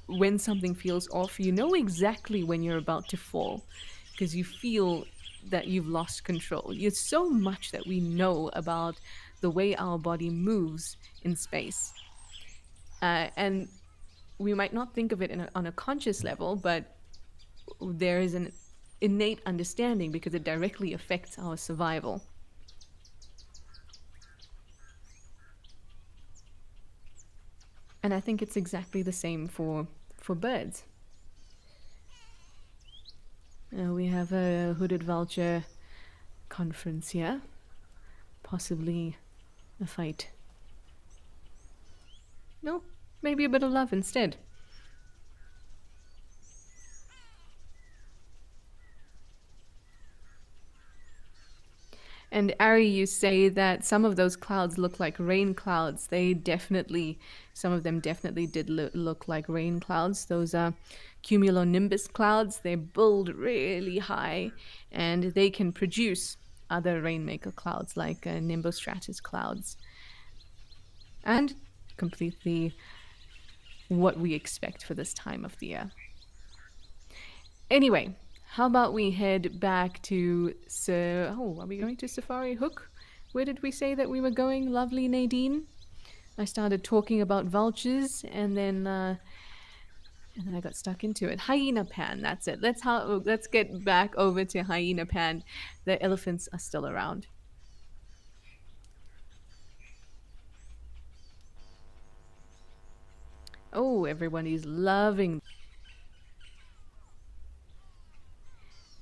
when something feels off, you know exactly when you're about to fall because you feel that you've lost control. There's so much that we know about the way our body moves in space, and we might not think of it on a conscious level, but there is an innate understanding because it directly affects our survival. And I think it's exactly the same for birds. We have a hooded vulture conference here, possibly a fight. No, maybe a bit of love instead. And Ari, you say that some of those clouds look like rain clouds. Some of them definitely did look like rain clouds. Those are cumulonimbus clouds. They build really high, and they can produce other rainmaker clouds like nimbostratus clouds. And completely what we expect for this time of the year. Anyway, how about we head back to are we going to Safari Hook? Where did we say that we were going, lovely Nadine? I started talking about vultures, and then I got stuck into it. Hyena Pan, that's it. Let's get back over to Hyena Pan. The elephants are still around. Oh, everyone is loving.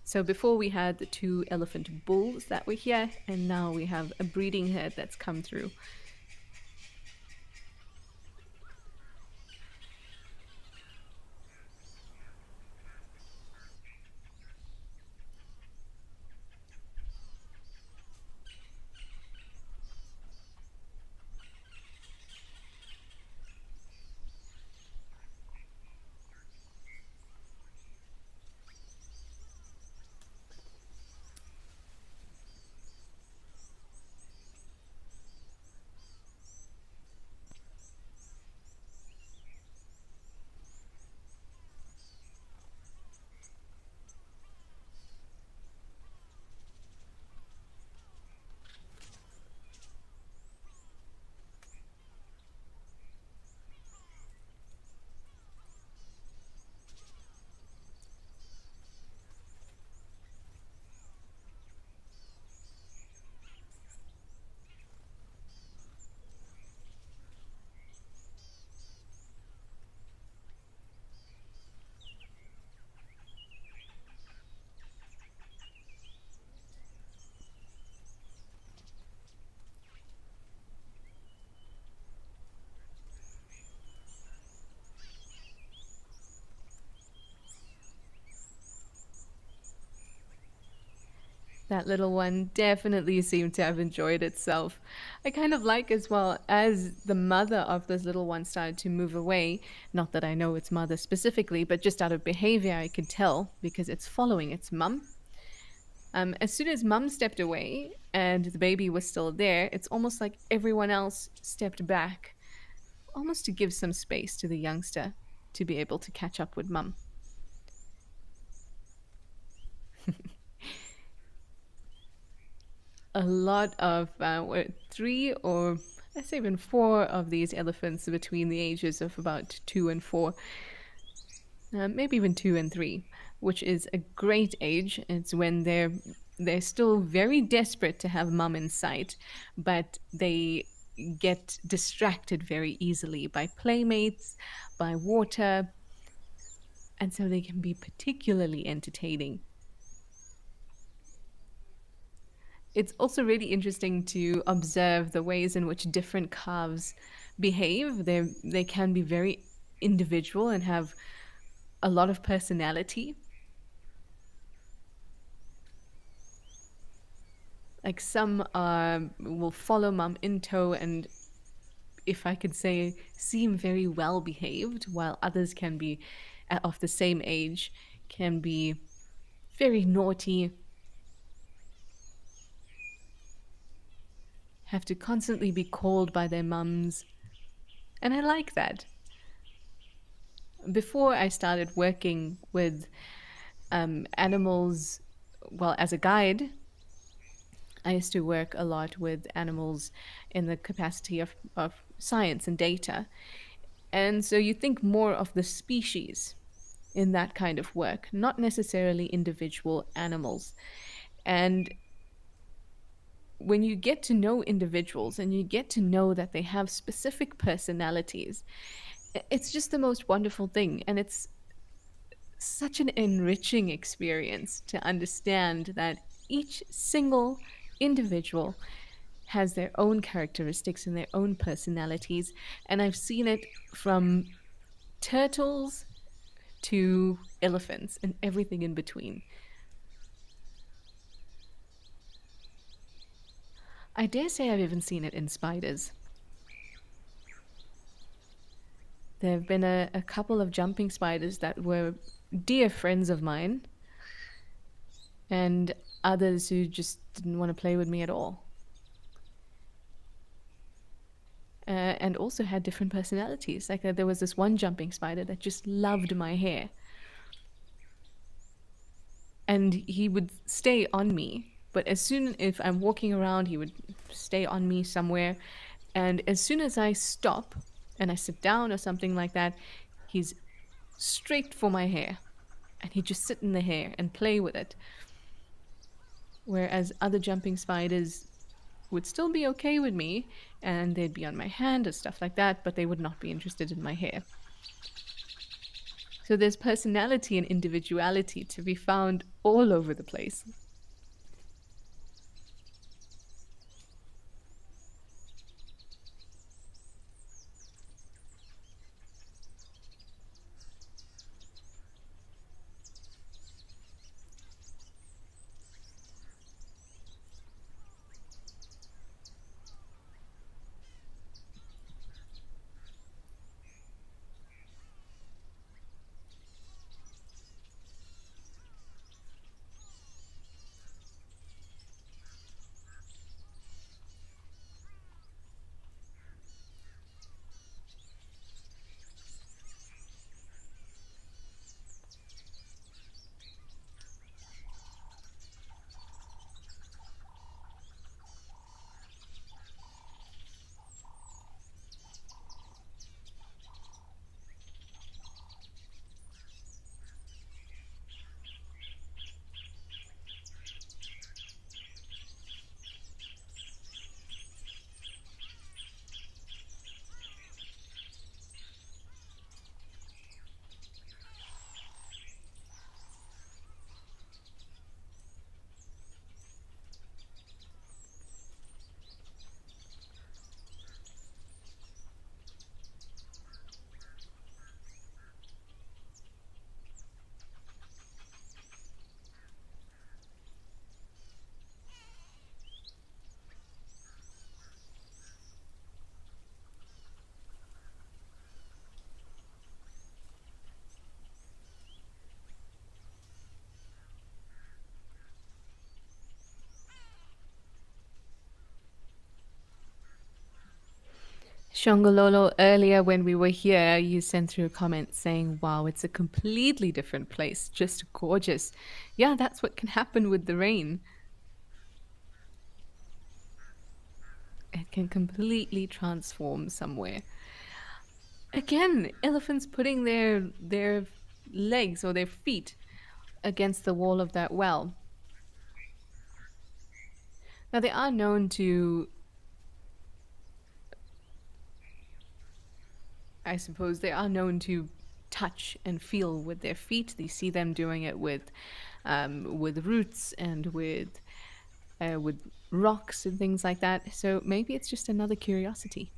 So before we had the two elephant bulls that were here, and now we have a breeding herd that's come through. That little one definitely seemed to have enjoyed itself. I kind of like as well as the mother of this little one started to move away. Not that I know its mother specifically, but just out of behavior, I could tell because it's following its mum. As soon as mum stepped away and the baby was still there, it's almost like everyone else stepped back, almost to give some space to the youngster to be able to catch up with mum. A lot of three or let's say even four of these elephants between the ages of about 2 and 4, maybe even 2 and 3, which is a great age. It's when they're still very desperate to have mum in sight, but they get distracted very easily by playmates, by water, and so they can be particularly entertaining. It's also really interesting to observe the ways in which different calves behave. They can be very individual and have a lot of personality. Like some will follow mum in tow and, if I could say, seem very well behaved, while others can be of the same age, can be very naughty, have to constantly be called by their mums. And I like that. Before I started working with animals, well, as a guide, I used to work a lot with animals in the capacity of science and data. And so you think more of the species in that kind of work, not necessarily individual animals. And when you get to know individuals and you get to know that they have specific personalities, it's just the most wonderful thing. And it's such an enriching experience to understand that each single individual has their own characteristics and their own personalities. And I've seen it from turtles to elephants and everything in between. I dare say I've even seen it in spiders. There have been a couple of jumping spiders that were dear friends of mine, and others who just didn't want to play with me at all. And also had different personalities. Like there was this one jumping spider that just loved my hair. And he would stay on me, But as soon if I'm walking around, he would stay on me somewhere. And as soon as I stop and I sit down or something like that, he's straight for my hair. And he'd just sit in the hair and play with it. Whereas other jumping spiders would still be okay with me and they'd be on my hand or stuff like that, but they would not be interested in my hair. So there's personality and individuality to be found all over the place. Shongololo, earlier when we were here, you sent through a comment saying, wow, it's a completely different place, just gorgeous. Yeah, that's what can happen with the rain. It can completely transform somewhere. Again, elephants putting their legs or their feet against the wall of that well. Now they are known to, I suppose they are known to touch and feel with their feet. You see them doing it with roots and with rocks and things like that. So maybe it's just another curiosity.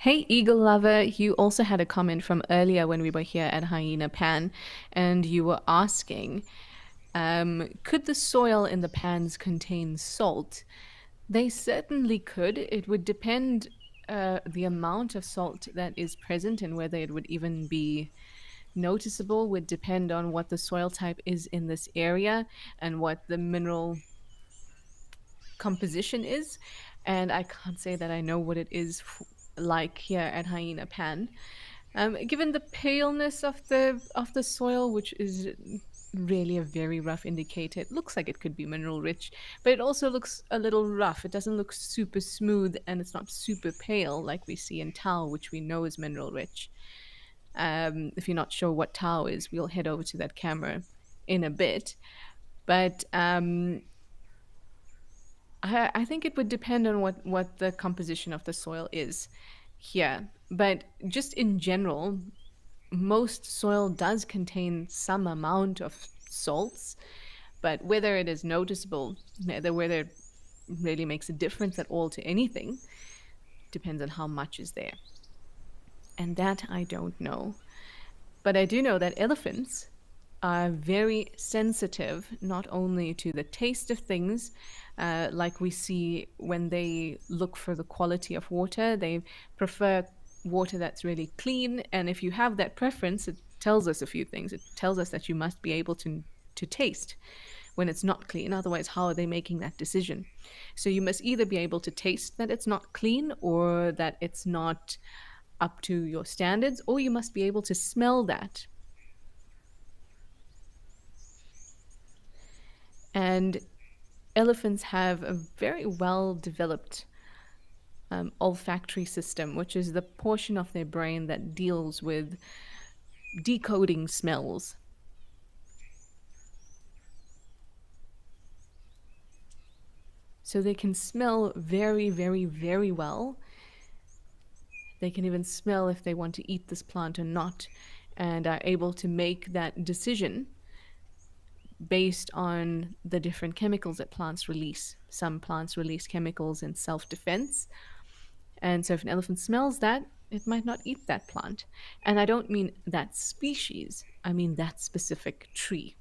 Hey, Eagle Lover, you also had a comment from earlier when we were here at Hyena Pan, and you were asking, could the soil in the pans contain salt? They certainly could. It would depend the amount of salt that is present and whether it would even be noticeable would depend on what the soil type is in this area and what the mineral composition is. And I can't say that I know what it is like here at Hyena Pan. Given the paleness of the soil, which is really a very rough indicator. It looks like it could be mineral rich, but it also looks a little rough. It doesn't look super smooth, and it's not super pale like we see in tau, which we know is mineral rich. If you're not sure what tau is, we'll head over to that camera in a bit. But I think it would depend on what the composition of the soil is here. But just in general, most soil does contain some amount of salts, but whether it is noticeable, whether it really makes a difference at all to anything, depends on how much is there. And that I don't know. But I do know that elephants are very sensitive not only to the taste of things, like we see when they look for the quality of water. They prefer water that's really clean, and if you have that preference, it tells us a few things. It tells us that you must be able to taste when it's not clean. Otherwise, how are they making that decision? So you must either be able to taste that it's not clean or that it's not up to your standards, or you must be able to smell that. And elephants have a very well developed olfactory system, which is the portion of their brain that deals with decoding smells. So they can smell very, very, very well. They can even smell if they want to eat this plant or not, and are able to make that decision based on the different chemicals that plants release. Some plants release chemicals in self-defense, and so if an elephant smells that, it might not eat that plant. And I don't mean that species, I mean that specific tree.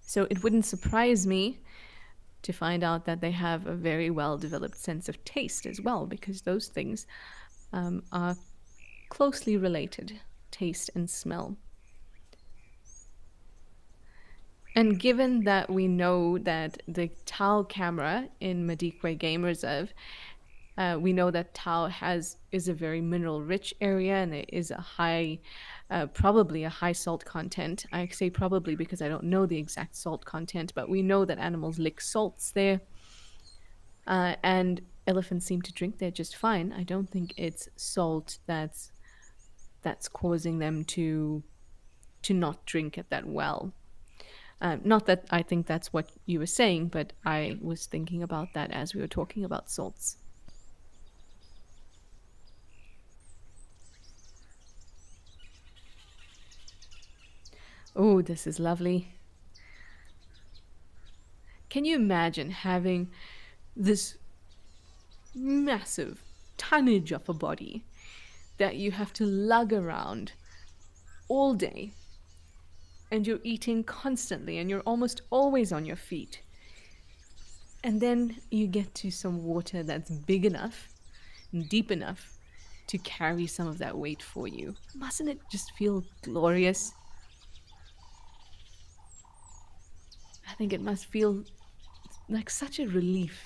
So it wouldn't surprise me to find out that they have a very well-developed sense of taste as well, because those things are closely related, taste and smell. And given that we know that the tau camera in Madikwe Game Reserve, we know that tau is a very mineral-rich area, and there is a high, probably a high salt content. I say probably because I don't know the exact salt content, but we know that animals lick salts there, and elephants seem to drink there just fine. I don't think it's salt that's causing them to not drink at that well. Not that I think that's what you were saying, but I was thinking about that as we were talking about salts. Oh, this is lovely. Can you imagine having this massive tonnage of a body that you have to lug around all day, and you're eating constantly, and you're almost always on your feet, and then you get to some water that's big enough and deep enough to carry some of that weight for you? Mustn't it just feel glorious? I think it must feel like such a relief.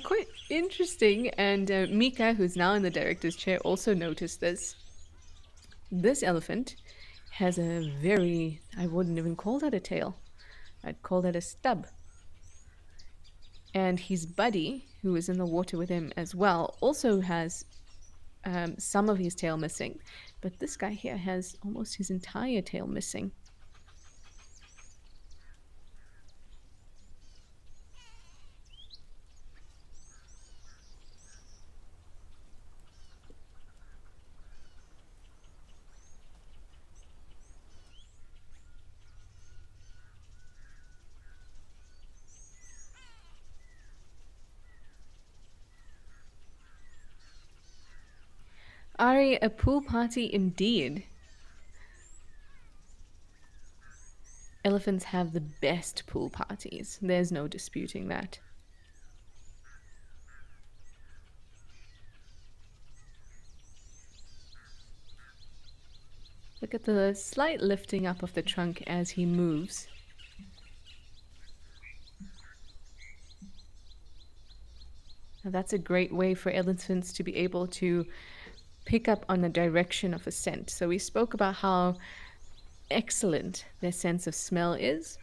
Quite interesting, and Mika, who's now in the director's chair, also noticed this. This elephant has a very, I wouldn't even call that a tail. I'd call that a stub. And his buddy, who is in the water with him as well, also has some of his tail missing. But this guy here has almost his entire tail missing. Ari, a pool party indeed. Elephants have the best pool parties. There's no disputing that. Look at the slight lifting up of the trunk as he moves. Now, that's a great way for elephants to be able to pick up on the direction of a scent. So we spoke about how excellent their sense of smell is.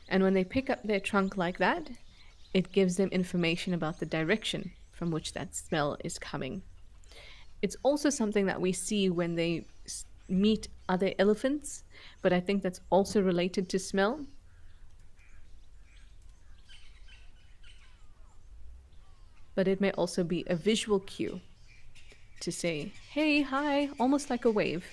And when they pick up their trunk like that, it gives them information about the direction from which that smell is coming. It's also something that we see when they meet other elephants, but I think that's also related to smell. But it may also be a visual cue to say, hey, hi, almost like a wave.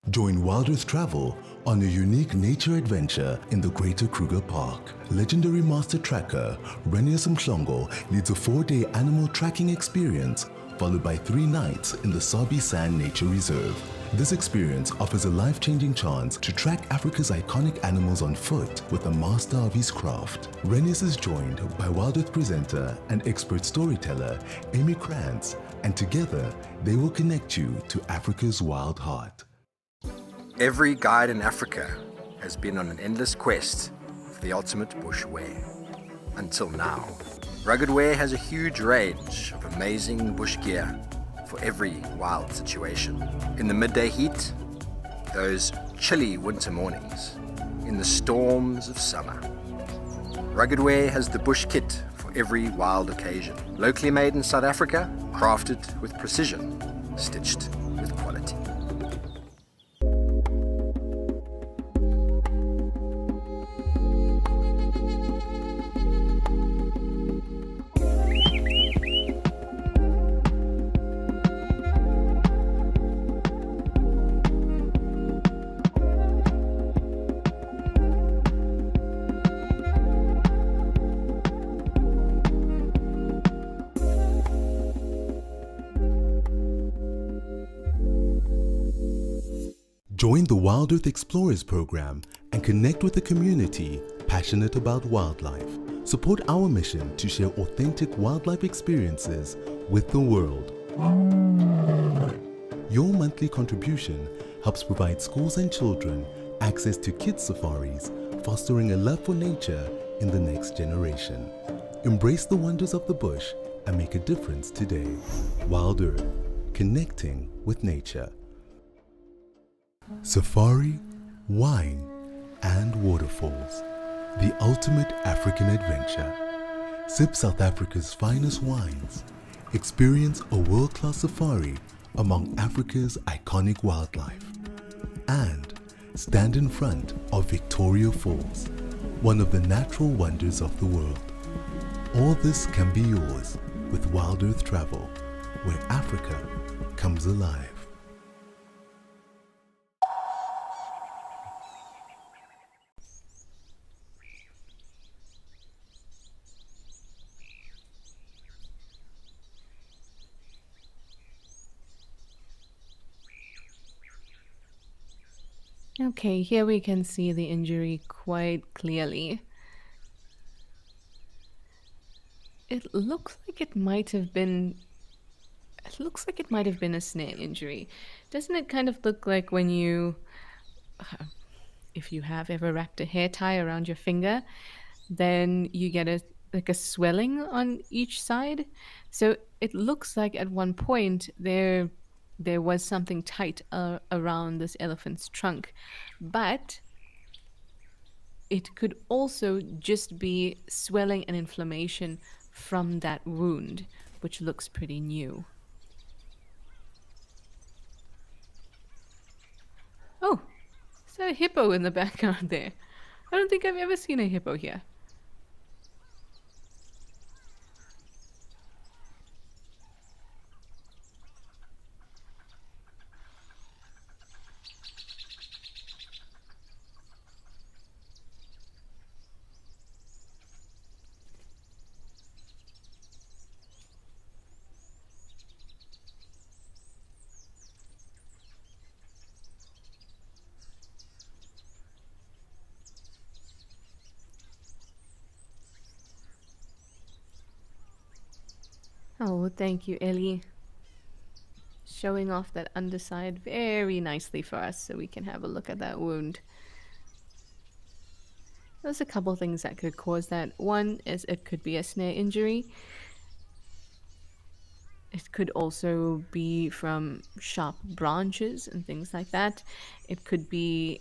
Join Wild Earth Travel on a unique nature adventure in the Greater Kruger Park. Legendary master tracker Renius Mhlongo leads a 4-day animal tracking experience followed by 3 nights in the Sabi Sand Nature Reserve. This experience offers a life-changing chance to track Africa's iconic animals on foot with a master of his craft. Renius is joined by Wild Earth presenter and expert storyteller Amy Krantz, and together they will connect you to Africa's wild heart. Every guide in Africa has been on an endless quest for the ultimate bush wear. Until now. Rugged Wear has a huge range of amazing bush gear for every wild situation. In the midday heat, those chilly winter mornings, in the storms of summer. Rugged Wear has the bush kit for every wild occasion. Locally made in South Africa, crafted with precision, stitched with quality. Join the Wild Earth Explorers program and connect with a community passionate about wildlife. Support our mission to share authentic wildlife experiences with the world. Your monthly contribution helps provide schools and children access to kids' safaris, fostering a love for nature in the next generation. Embrace the wonders of the bush and make a difference today. Wild Earth, connecting with nature. Safari, wine, and waterfalls. The ultimate African adventure. Sip South Africa's finest wines. Experience a world-class safari among Africa's iconic wildlife. And stand in front of Victoria Falls, one of the natural wonders of the world. All this can be yours with Wild Earth Travel, where Africa comes alive. Okay, here we can see the injury quite clearly. It looks like it might have been a snare injury. Doesn't it kind of look like when you if you have ever wrapped a hair tie around your finger, then you get a swelling on each side? So it looks like at one point there was something tight around this elephant's trunk, but it could also just be swelling and inflammation from that wound, which looks pretty new. Oh, is that a hippo in the background there? I don't think I've ever seen a hippo here. Oh, thank you, Ellie. Showing off that underside very nicely for us so we can have a look at that wound. There's a couple things that could cause that. One is it could be a snare injury. It could also be from sharp branches and things like that. It could be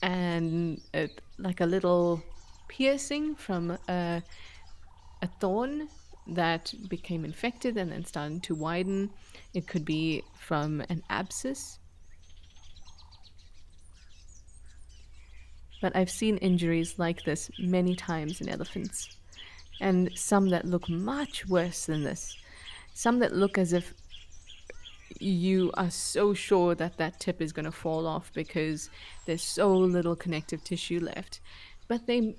like a little piercing from a thorn that became infected and then started to widen. It could be from an abscess. But I've seen injuries like this many times in elephants, and some that look much worse than this. Some that look as if you are so sure that that tip is going to fall off because there's so little connective tissue left. But they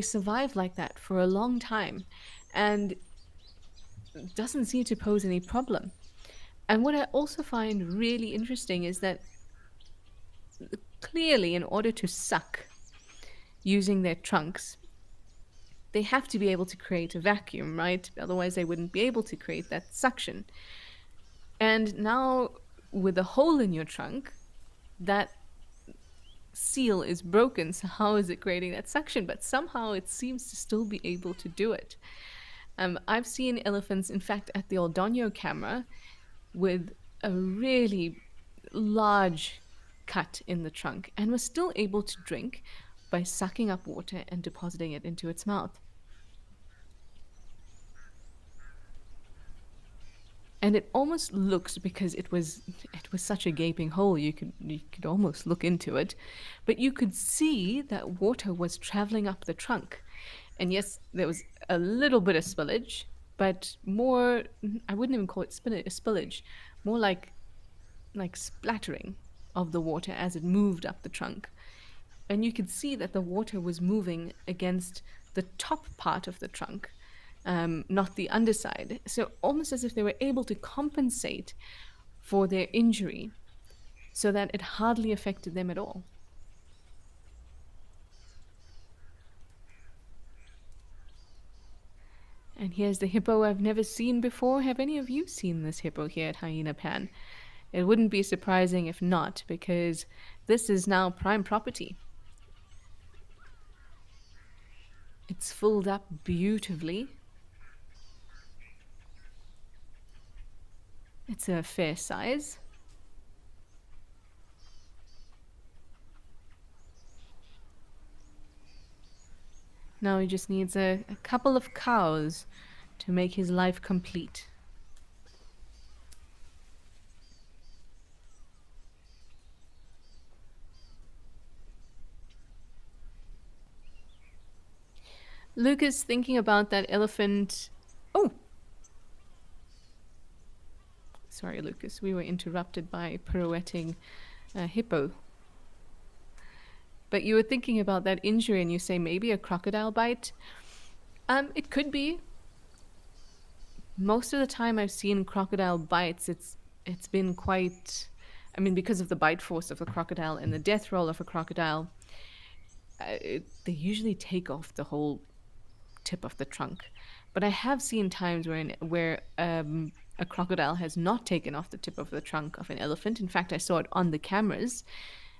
survive like that for a long time, and it doesn't seem to pose any problem. And what I also find really interesting is that clearly, in order to suck using their trunks, they have to be able to create a vacuum, right? Otherwise, they wouldn't be able to create that suction. And now, with a hole in your trunk, that seal is broken. So how is it creating that suction? But somehow it seems to still be able to do it. I've seen elephants, in fact, at the Aldonio camera, with a really large cut in the trunk, and was still able to drink by sucking up water and depositing it into its mouth. And it almost looks, because it was such a gaping hole, you could almost look into it, but you could see that water was traveling up the trunk. And yes, there was a little bit of spillage, but more, I wouldn't even call it spillage, more like splattering of the water as it moved up the trunk. And you could see that the water was moving against the top part of the trunk, not the underside. So almost as if they were able to compensate for their injury so that it hardly affected them at all. And here's the hippo I've never seen before. Have any of you seen this hippo here at Hyena Pan? It wouldn't be surprising if not, because this is now prime property. It's filled up beautifully. It's a fair size. Now he just needs a couple of cows to make his life complete. Lucas, thinking about that elephant... Oh! Sorry, Lucas, we were interrupted by a pirouetting hippo. But you were thinking about that injury and you say maybe a crocodile bite. It could be. Most of the time I've seen crocodile bites, it's been quite... I mean, because of the bite force of the crocodile and the death roll of a crocodile, they usually take off the whole tip of the trunk. But I have seen times where a crocodile has not taken off the tip of the trunk of an elephant. In fact, I saw it on the cameras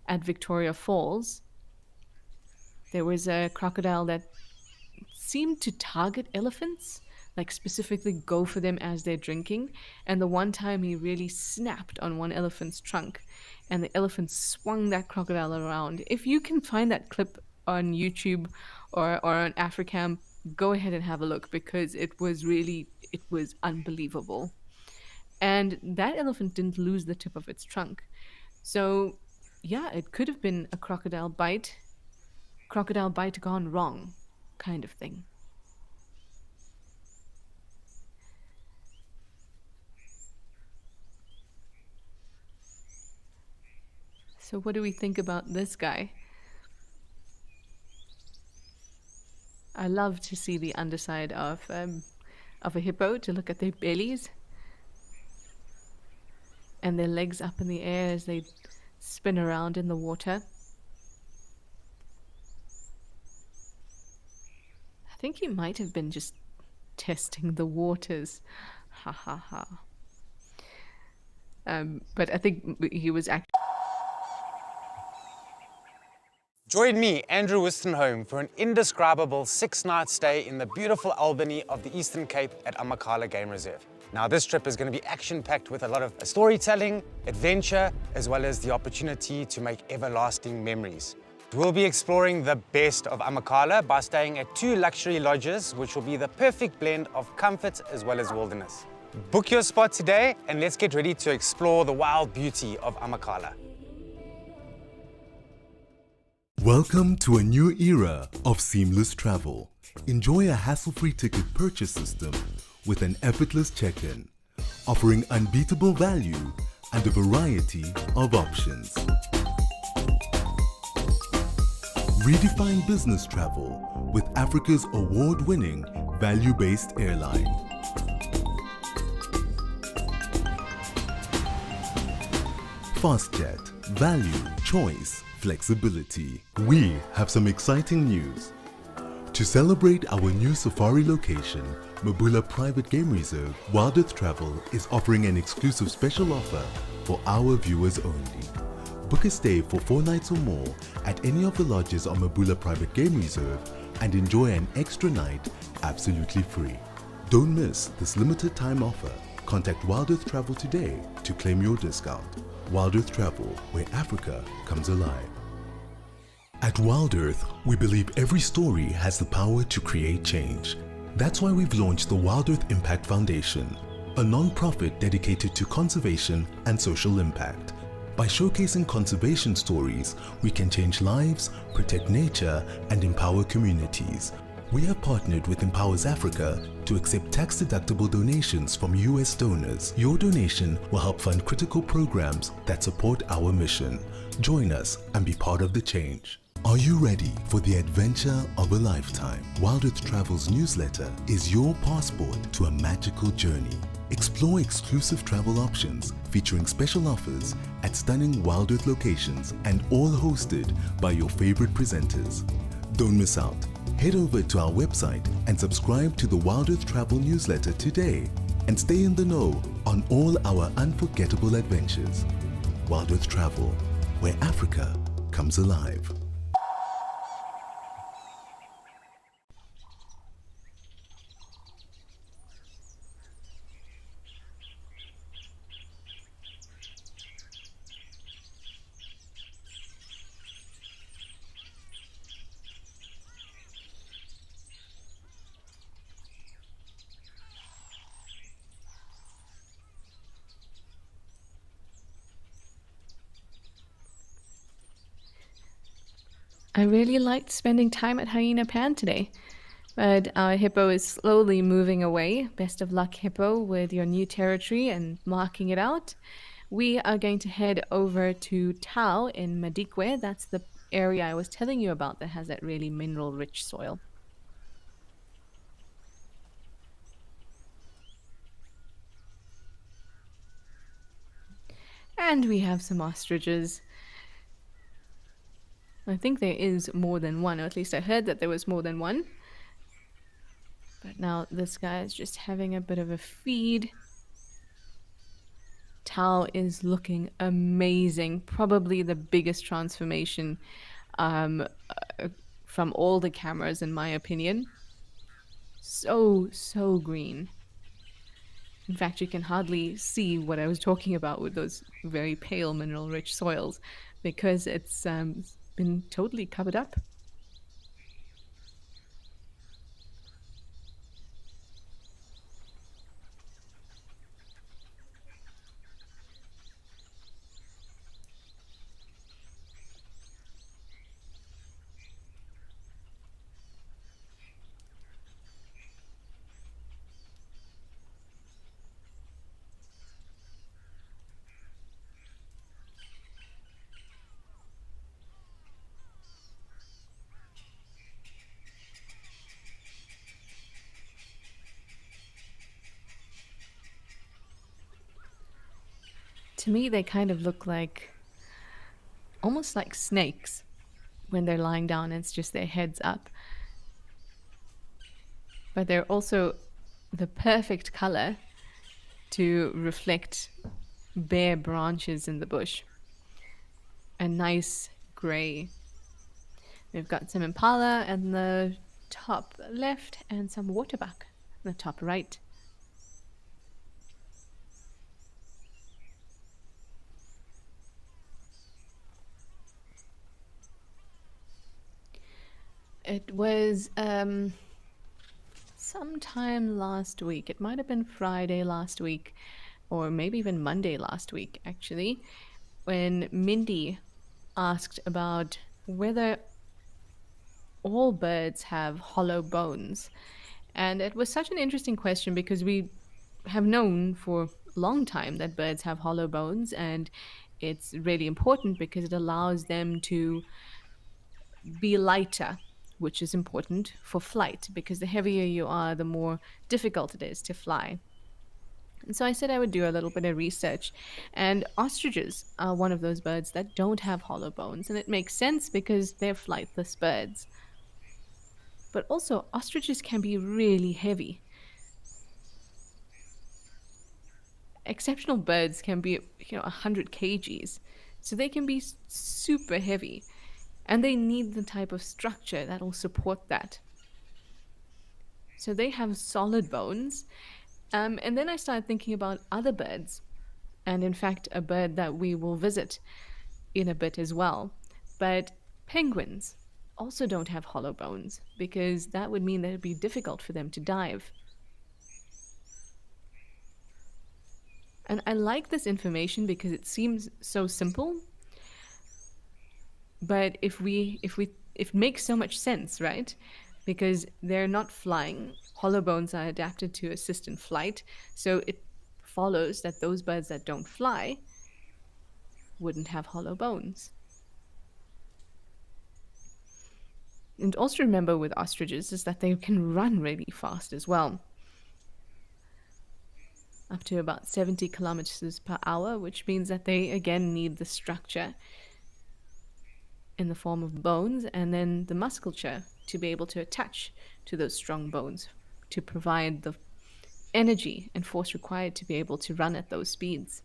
at Victoria Falls. There was a crocodile that seemed to target elephants like specifically go for them as they're drinking. And the one time he really snapped on one elephant's trunk, and the elephant swung that crocodile around. If you can find that clip on YouTube or on Africam, go ahead and have a look, because it was unbelievable. And that elephant didn't lose the tip of its trunk. So, yeah, it could have been a crocodile bite gone wrong kind of thing. So what do we think about this guy? I love to see the underside of a hippo, to look at their bellies and their legs up in the air as they spin around in the water. I think he might have been just testing the waters. Ha ha ha. But I think he was actually... Join me, Andrew Wistenholm, for an indescribable 6-night stay in the beautiful Albany of the Eastern Cape at Amakhala Game Reserve. Now, this trip is going to be action-packed with a lot of storytelling, adventure, as well as the opportunity to make everlasting memories. We'll be exploring the best of Amakhala by staying at 2 luxury lodges, which will be the perfect blend of comfort as well as wilderness. Book your spot today, and let's get ready to explore the wild beauty of Amakhala. Welcome to a new era of seamless travel. Enjoy a hassle-free ticket purchase system with an effortless check-in, offering unbeatable value and a variety of options. Redefine business travel with Africa's award-winning value-based airline. FastJet, value, choice, flexibility. We have some exciting news. To celebrate our new safari location, Mabula Private Game Reserve, Wild Earth Travel is offering an exclusive special offer for our viewers only. Book a stay for 4 nights or more at any of the lodges on Mabula Private Game Reserve and enjoy an extra night absolutely free. Don't miss this limited time offer. Contact Wild Earth Travel today to claim your discount. Wild Earth Travel, where Africa comes alive. At Wild Earth, we believe every story has the power to create change. That's why we've launched the Wild Earth Impact Foundation, a non-profit dedicated to conservation and social impact. By showcasing conservation stories, we can change lives, protect nature, and empower communities. We have partnered with Empowers Africa to accept tax-deductible donations from US donors. Your donation will help fund critical programs that support our mission. Join us and be part of the change. Are you ready for the adventure of a lifetime? Wild Earth Travel's newsletter is your passport to a magical journey. Explore exclusive travel options featuring special offers at stunning Wild Earth locations and all hosted by your favorite presenters. Don't miss out. Head over to our website and subscribe to the Wild Earth Travel newsletter today and stay in the know on all our unforgettable adventures. Wild Earth Travel, where Africa comes alive. I really liked spending time at Hyena Pan today, but our hippo is slowly moving away. Best of luck, hippo, with your new territory and marking it out. We are going to head over to Tau in Madikwe. That's the area I was telling you about that has that really mineral-rich soil. And we have some ostriches. I think there is more than one, or at least I heard that there was more than one. But now this guy is just having a bit of a feed. Tau is looking amazing. Probably the biggest transformation from all the cameras, in my opinion. So green. In fact, you can hardly see what I was talking about with those very pale mineral rich soils because it's been totally covered up. To me, they kind of look like almost like snakes when they're lying down, it's just their heads up. But they're also the perfect color to reflect bare branches in the bush. A nice gray. We've got some impala in the top left and some waterbuck in the top right. It was sometime last week. It might have been Friday last week, or maybe even Monday last week, actually, when Mindy asked about whether all birds have hollow bones. And it was such an interesting question because we have known for a long time that birds have hollow bones, and it's really important because it allows them to be lighter, which is important for flight because the heavier you are, the more difficult it is to fly. And so I said I would do a little bit of research. And ostriches are one of those birds that don't have hollow bones. And it makes sense because they're flightless birds. But also, ostriches can be really heavy. Exceptional birds can be, 100 kgs. So they can be super heavy. And they need the type of structure that will support that. So they have solid bones. And then I started thinking about other birds. And in fact, a bird that we will visit in a bit as well. But penguins also don't have hollow bones because that would mean that it'd be difficult for them to dive. And I like this information because it seems so simple. But it makes so much sense, right? Because they're not flying. Hollow bones are adapted to assist in flight. So it follows that those birds that don't fly wouldn't have hollow bones. And also remember with ostriches is that they can run really fast as well. Up to about 70 kilometers per hour, which means that they again need the structure in the form of bones and then the musculature to be able to attach to those strong bones to provide the energy and force required to be able to run at those speeds.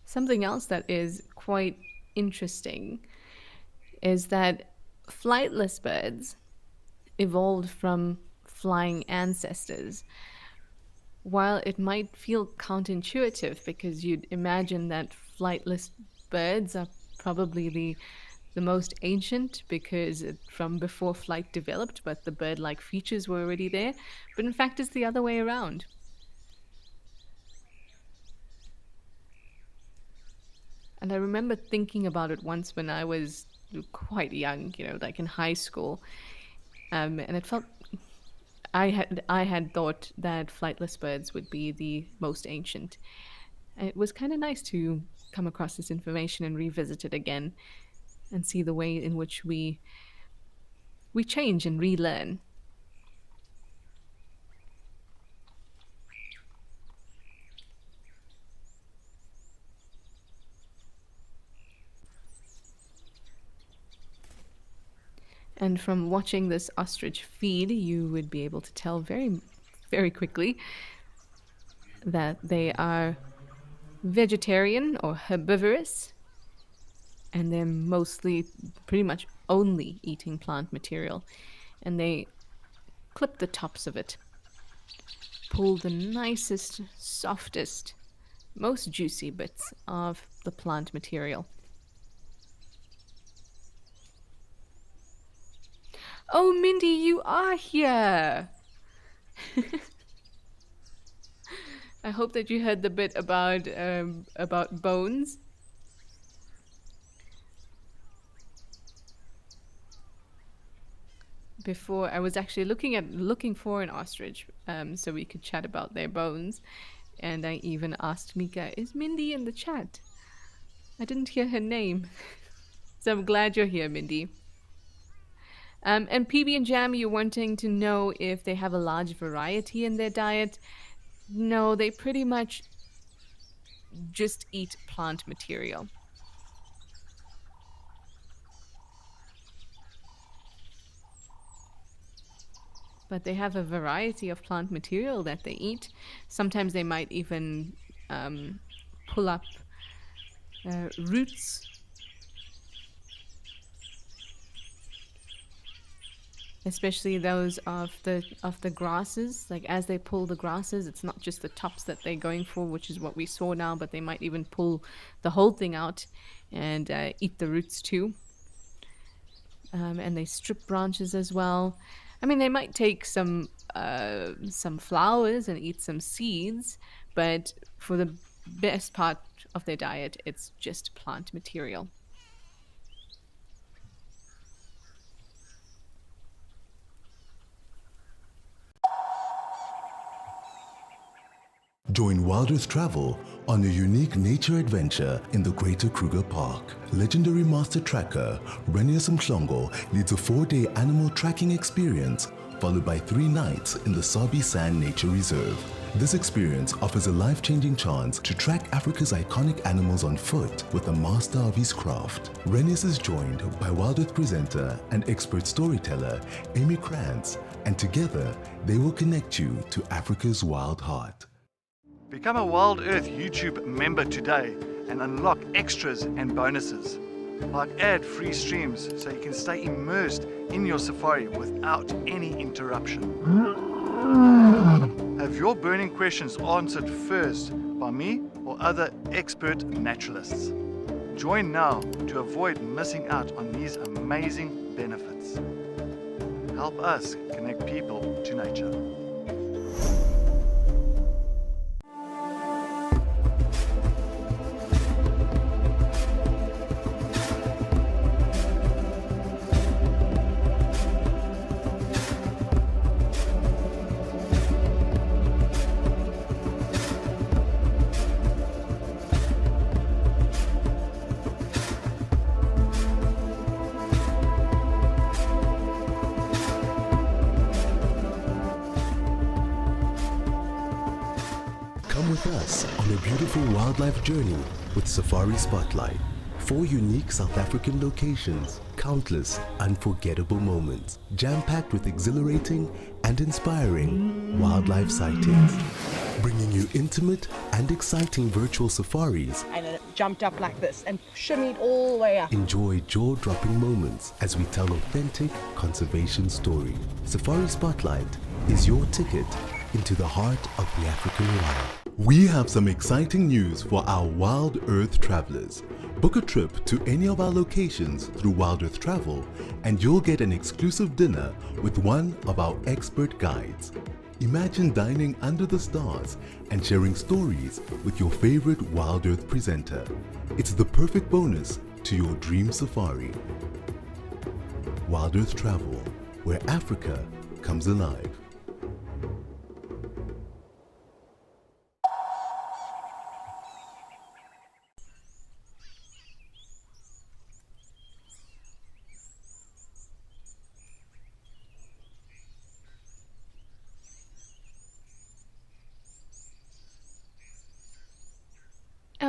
Something else that is quite interesting is that flightless birds evolved from flying ancestors. While it might feel counterintuitive because you'd imagine that flightless birds are probably the most ancient because from before flight developed, but the bird-like features were already there. But in fact, it's the other way around. And I remember thinking about it once when I was quite young, like in high school. And it felt I had thought that flightless birds would be the most ancient. And it was kind of nice to come across this information and revisit it again. and see the way in which we change and relearn. And from watching this ostrich feed, you would be able to tell very, very quickly that they are vegetarian or herbivorous, and they're mostly, pretty much only eating plant material. And they clip the tops of it, pull the nicest, softest, most juicy bits of the plant material. Oh, Mindy, you are here! I hope that you heard the bit about bones. Before, I was actually looking for an ostrich, so we could chat about their bones, and I even asked Mika, "Is Mindy in the chat?" I didn't hear her name, so I'm glad you're here, Mindy. And PB and Jam, you're wanting to know if they have a large variety in their diet. No, they pretty much just eat plant material. But they have a variety of plant material that they eat. Sometimes they might even pull up roots. Especially those of the grasses. Like as they pull the grasses, it's not just the tops that they're going for, which is what we saw now, but they might even pull the whole thing out and eat the roots too. And they strip branches as well. I mean, they might take some flowers and eat some seeds, but for the best part of their diet, it's just plant material. Join Wild Earth Travel on a unique nature adventure in the Greater Kruger Park. Legendary master tracker Renius Mhlongo leads a 4-day animal tracking experience followed by 3 nights in the Sabi Sand Nature Reserve. This experience offers a life-changing chance to track Africa's iconic animals on foot with a master of his craft. Renius is joined by Wild Earth presenter and expert storyteller Amy Krantz, and together they will connect you to Africa's wild heart. Become a Wild Earth YouTube member today and unlock extras and bonuses, like ad-free streams so you can stay immersed in your safari without any interruption. Have your burning questions answered first by me or other expert naturalists. Join now to avoid missing out on these amazing benefits. Help us connect people to nature. Come with us on a beautiful wildlife journey with Safari Spotlight. 4 unique South African locations, countless unforgettable moments, jam-packed with exhilarating and inspiring wildlife sightings. Bringing you intimate and exciting virtual safaris. And it jumped up like this and shimmied all the way up. Enjoy jaw-dropping moments as we tell authentic conservation story. Safari Spotlight is your ticket into the heart of the African wild. We have some exciting news for our Wild Earth travelers. Book a trip to any of our locations through Wild Earth Travel and you'll get an exclusive dinner with one of our expert guides. Imagine dining under the stars and sharing stories with your favorite Wild Earth presenter. It's the perfect bonus to your dream safari. Wild Earth Travel, where Africa comes alive.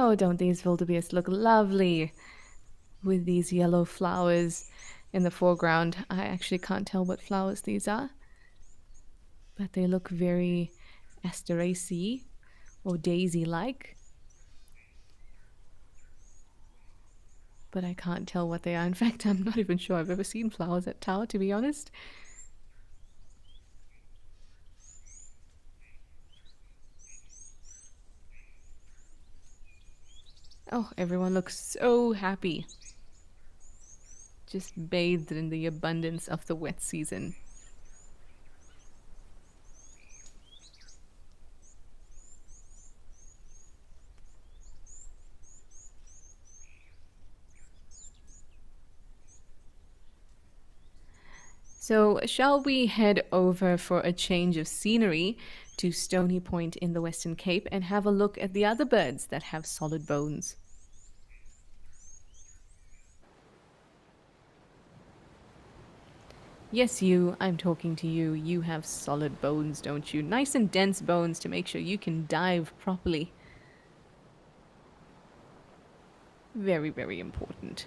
Oh, don't these wildebeest look lovely with these yellow flowers in the foreground? I actually can't tell what flowers these are, but they look very asteraceae or daisy-like. But I can't tell what they are. In fact, I'm not even sure I've ever seen flowers at Tower, to be honest. Oh, everyone looks so happy. Just bathed in the abundance of the wet season. So, shall we head over for a change of scenery to Stony Point in the Western Cape and have a look at the other birds that have solid bones? Yes, you. I'm talking to you. You have solid bones, don't you? Nice and dense bones to make sure you can dive properly. Very, very important.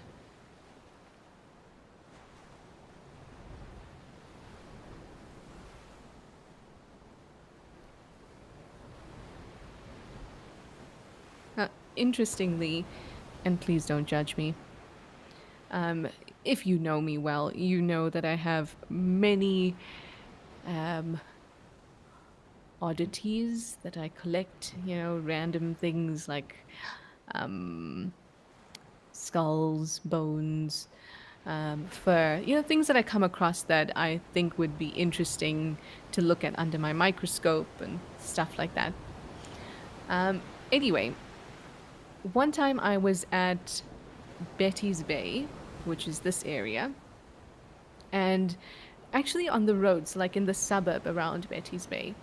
Interestingly, and please don't judge me, if you know me well, you know that I have many oddities that I collect, random things like skulls, bones, fur, things that I come across that I think would be interesting to look at under my microscope and stuff like that. Anyway, one time I was at Betty's Bay, which is this area, and actually on the roads, like in the suburb around Betty's Bay,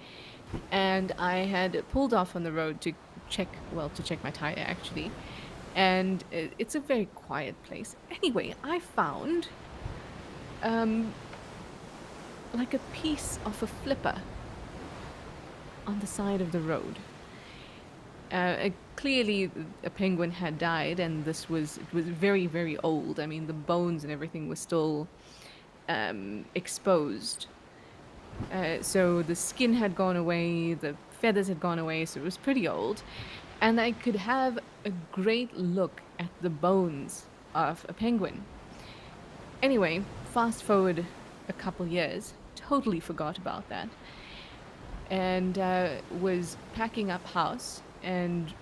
and I had pulled off on the road to check my tire actually, and it's a very quiet place. Anyway, I found like a piece of a flipper on the side of the road. Clearly a penguin had died, and it was very, very old. I mean, the bones and everything was still exposed. So the skin had gone away, the feathers had gone away, so it was pretty old. And I could have a great look at the bones of a penguin. Anyway, fast forward a couple years, totally forgot about that, and was packing up house and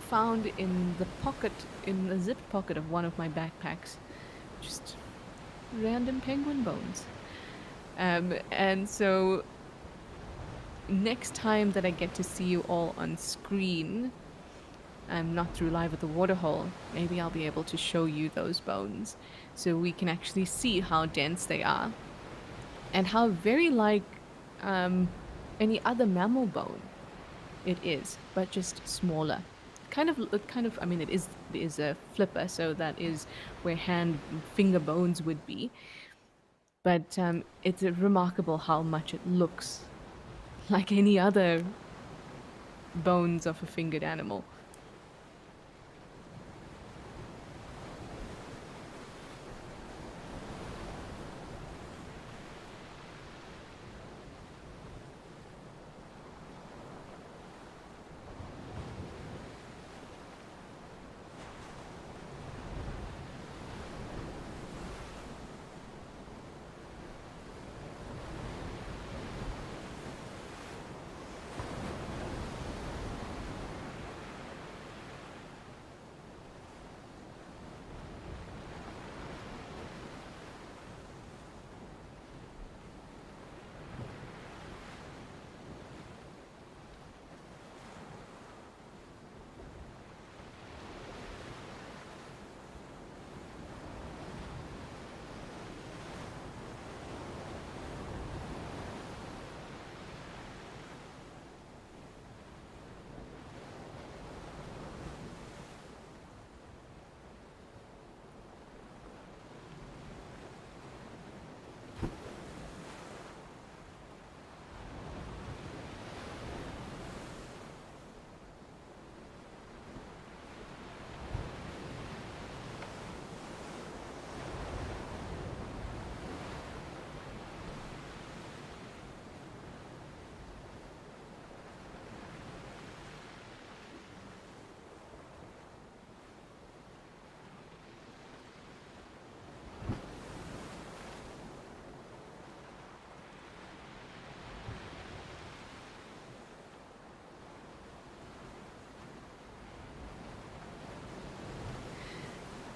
found in the zipped pocket of one of my backpacks just random penguin bones. And so next time that I get to see you all on screen, not through Live at the Waterhole, maybe I'll be able to show you those bones so we can actually see how dense they are and how very like any other mammal bone it is, but just smaller. I mean, it is a flipper, so that is where hand and finger bones would be. But it's remarkable how much it looks like any other bones of a fingered animal.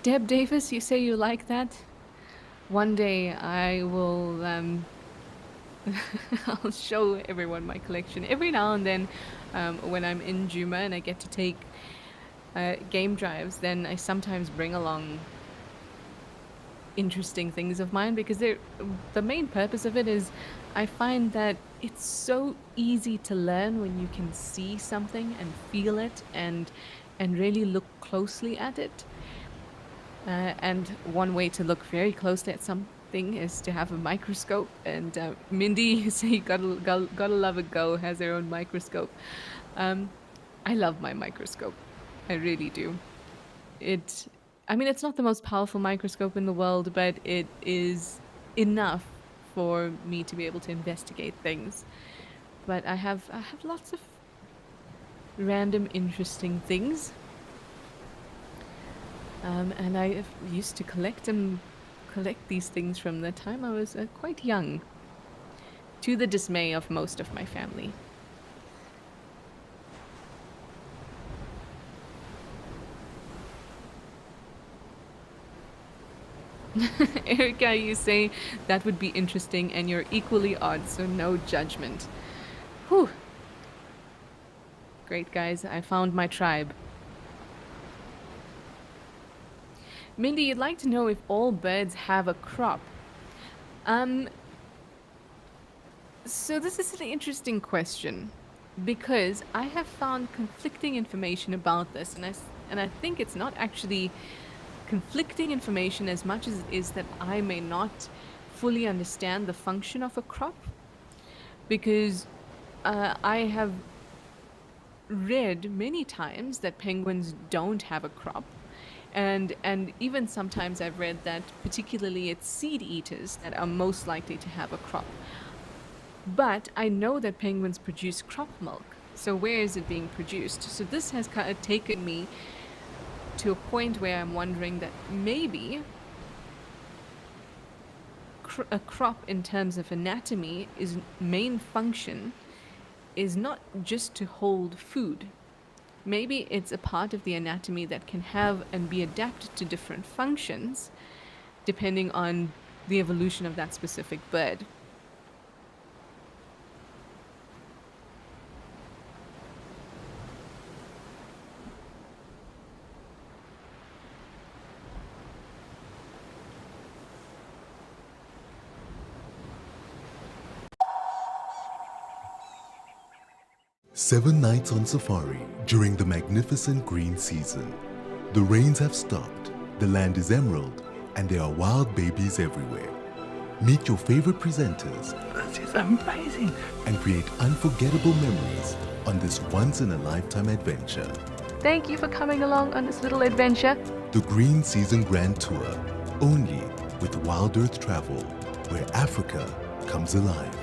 Deb Davis, you say you like that? One day I will I'll show everyone my collection. Every now and then, when I'm in Juma and I get to take game drives, then I sometimes bring along interesting things of mine, because the main purpose of it is I find that it's so easy to learn when you can see something and feel it and really look closely at it. And one way to look very closely at something is to have a microscope. And Mindy, you say you gotta love a go, has her own microscope. I love my microscope. I really do. I mean, it's not the most powerful microscope in the world, but it is enough for me to be able to investigate things. But I have lots of random interesting things. And I used to collect these things from the time I was quite young, to the dismay of most of my family. Erica, you say that would be interesting, and you're equally odd, so no judgment. Whew. Great, guys. I found my tribe. Mindy, you'd like to know if all birds have a crop. So this is an interesting question, because I have found conflicting information about this, and I think it's not actually conflicting information as much as it is that I may not fully understand the function of a crop, because I have read many times that penguins don't have a crop, and even sometimes I've read that particularly it's seed eaters that are most likely to have a crop. But I know that penguins produce crop milk, so where is it being produced? So this has kind of taken me to a point where I'm wondering that maybe a crop in terms of anatomy, is main function is not just to hold food. Maybe it's a part of the anatomy that can have and be adapted to different functions depending on the evolution of that specific bird. Seven nights on safari during the magnificent green season. The rains have stopped, the land is emerald, and there are wild babies everywhere. Meet your favorite presenters. This is amazing. And create unforgettable memories on this once-in-a-lifetime adventure. Thank you for coming along on this little adventure. The Green Season Grand Tour, only with Wild Earth Travel, where Africa comes alive.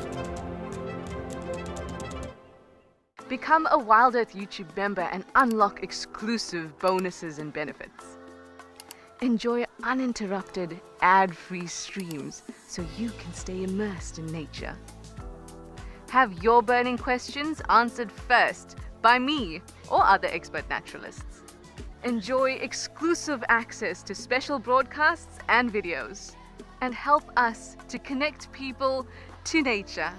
Become a Wild Earth YouTube member and unlock exclusive bonuses and benefits. Enjoy uninterrupted, ad-free streams so you can stay immersed in nature. Have your burning questions answered first by me or other expert naturalists. Enjoy exclusive access to special broadcasts and videos, and help us to connect people to nature.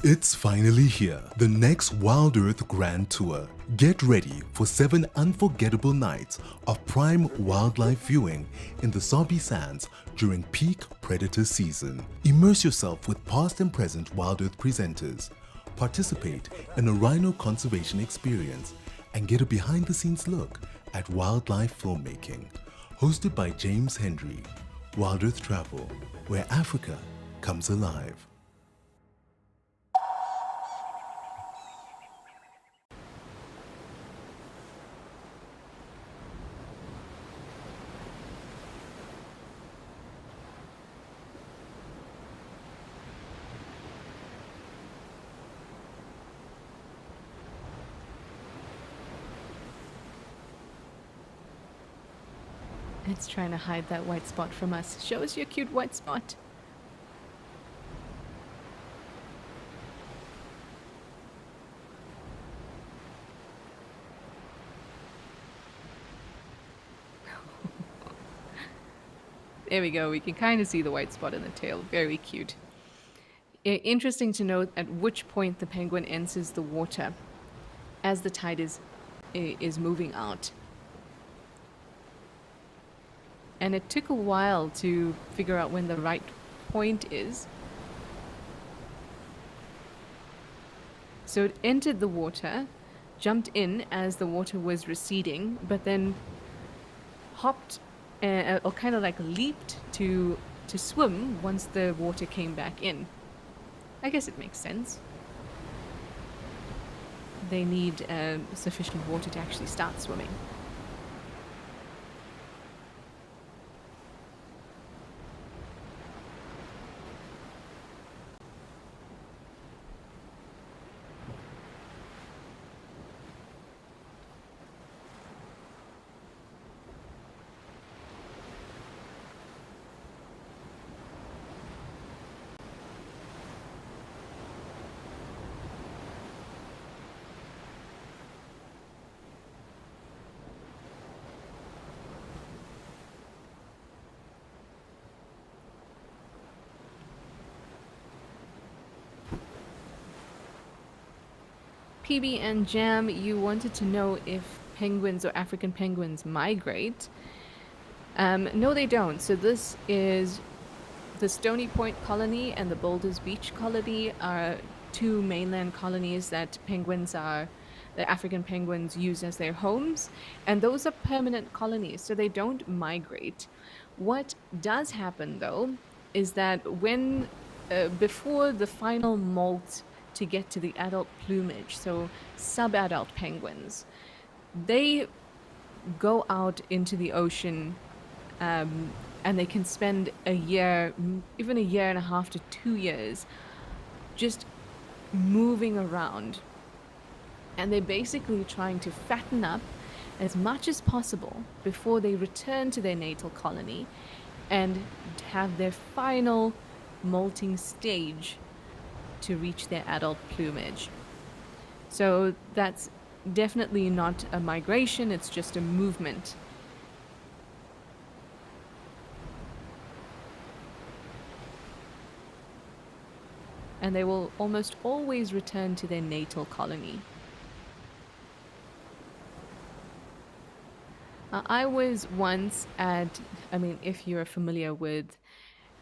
It's finally here, the next Wild Earth Grand Tour. Get ready for 7 unforgettable nights of prime wildlife viewing in the Sabi Sands during peak predator season. Immerse yourself with past and present Wild Earth presenters, participate in a rhino conservation experience, and get a behind-the-scenes look at wildlife filmmaking. Hosted by James Hendry, Wild Earth Travel, where Africa comes alive. It's trying to hide that white spot from us. Show us your cute white spot. There we go. We can kind of see the white spot in the tail. Very cute. Interesting to note at which point the penguin enters the water as the tide is moving out. And it took a while to figure out when the right point is. So it entered the water, jumped in as the water was receding, but then hopped or kind of like leaped to swim once the water came back in. I guess it makes sense. They need sufficient water to actually start swimming. PB and Jam, you wanted to know if penguins or African penguins migrate. No, they don't. So this is the Stony Point colony and the Boulders Beach colony are two mainland colonies that the African penguins use as their homes. And those are permanent colonies, so they don't migrate. What does happen, though, is that when, before the final molt to get to the adult plumage, so sub-adult penguins, they go out into the ocean and they can spend a year, even a year and a half to 2 years, just moving around. And they're basically trying to fatten up as much as possible before they return to their natal colony and have their final molting stage to reach their adult plumage. So that's definitely not a migration, it's just a movement. And they will almost always return to their natal colony. I was once if you're familiar with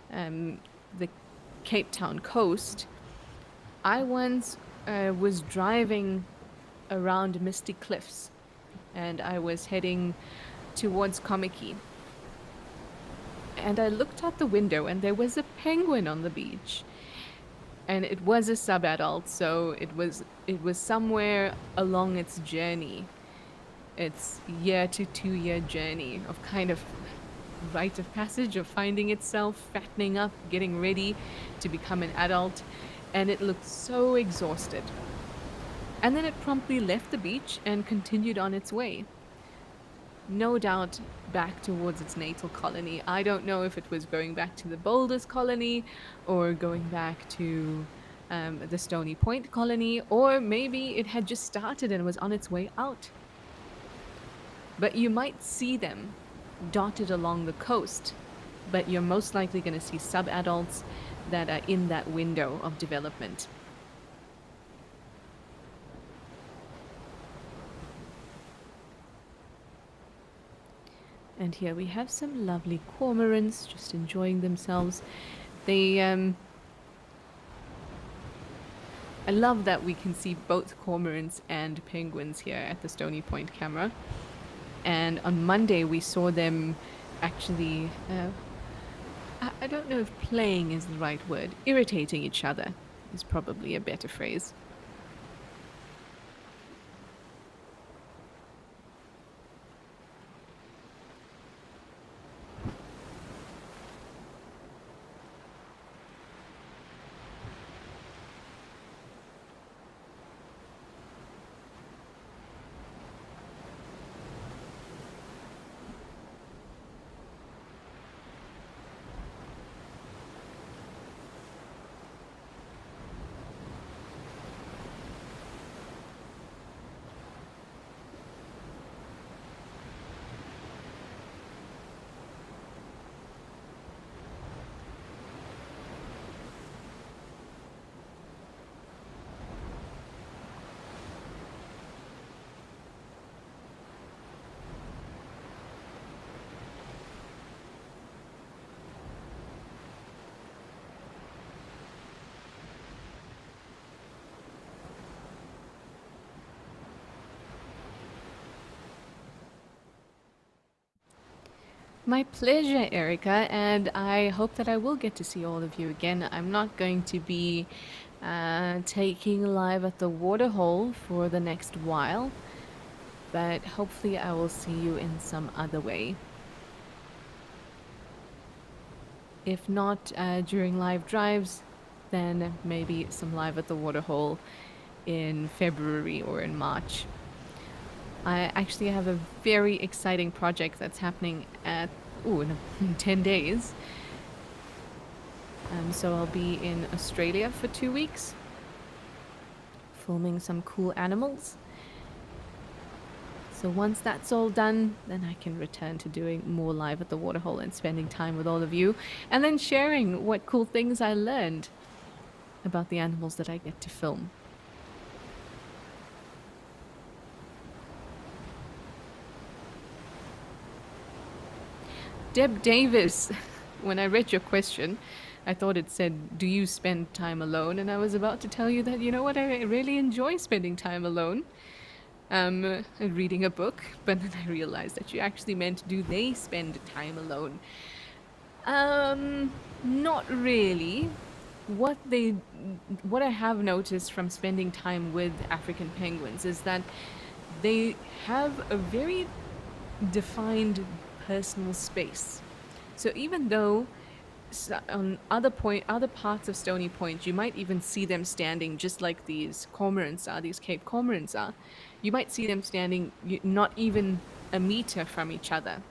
the Cape Town coast, I once was driving around Misty Cliffs and I was heading towards Komiki. And I looked out the window and there was a penguin on the beach. And it was a sub-adult, so it was somewhere along its journey. Its year to 2 year journey of kind of rite of passage of finding itself, fattening up, getting ready to become an adult. And it looked so exhausted. And then it promptly left the beach and continued on its way. No doubt back towards its natal colony. I don't know if it was going back to the Boulders colony or going back to the Stony Point colony, or maybe it had just started and was on its way out. But you might see them dotted along the coast, but you're most likely going to see sub-adults that are in that window of development. And here we have some lovely cormorants just enjoying themselves. They, I love that we can see both cormorants and penguins here at the Stony Point camera. And on Monday we saw them actually, I don't know if playing is the right word, irritating each other is probably a better phrase. My pleasure, Erica, and I hope that I will get to see all of you again. I'm not going to be taking live at the waterhole for the next while, but hopefully I will see you in some other way. If not during live drives, then maybe some live at the waterhole in February or in March. I actually have a very exciting project that's happening at in 10 days. So I'll be in Australia for 2 weeks, filming some cool animals. So once that's all done, then I can return to doing more live at the waterhole and spending time with all of you, and then sharing what cool things I learned about the animals that I get to film. Deb Davis, when I read your question, I thought it said, do you spend time alone? And I was about to tell you that, you know what, I really enjoy spending time alone, reading a book, but then I realized that you actually meant, do they spend time alone? Not really. What I have noticed from spending time with African penguins is that they have a very defined personal space. So even though on other parts of Stony Point, you might even see them standing just like these cormorants are, these Cape cormorants are. You might see them standing not even a meter from each other.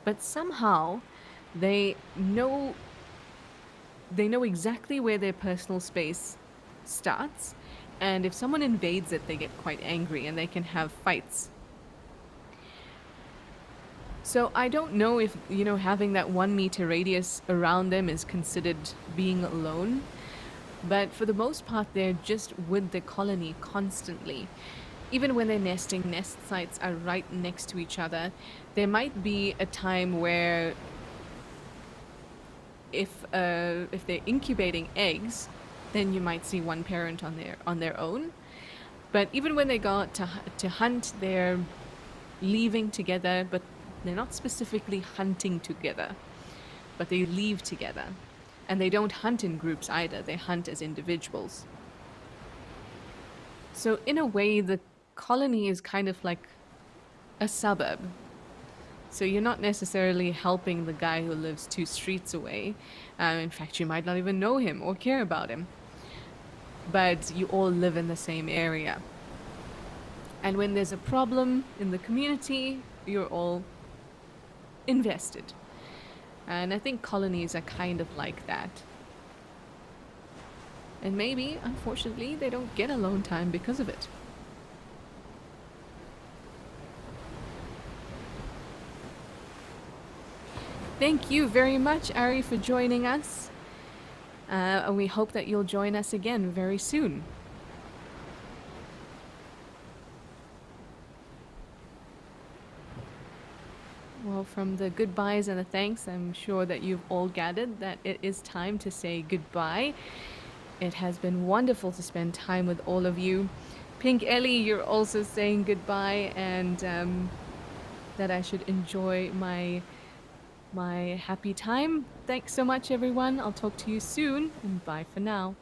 But somehow they know exactly where their personal space starts. And if someone invades it, they get quite angry and they can have fights. So I don't know if, having that 1 meter radius around them is considered being alone. But for the most part, they're just with the colony constantly. Even when they're nesting, nest sites are right next to each other. There might be a time where if they're incubating eggs, then you might see one parent on their own. But even when they go out to hunt, they're leaving together, but they're not specifically hunting together, but they leave together. And they don't hunt in groups either, they hunt as individuals. So in a way, the colony is kind of like a suburb. So you're not necessarily helping the guy who lives 2 streets away. In fact, you might not even know him or care about him. But you all live in the same area. And when there's a problem in the community, you're all invested. And I think colonies are kind of like that. And maybe, unfortunately, they don't get alone time because of it. Thank you very much, Ari, for joining us. And we hope that you'll join us again very soon. Well, from the goodbyes and the thanks, I'm sure that you've all gathered that it is time to say goodbye. It has been wonderful to spend time with all of you. Pink Ellie, you're also saying goodbye, and that I should enjoy my happy time. Thanks so much, everyone. I'll talk to you soon, and bye for now.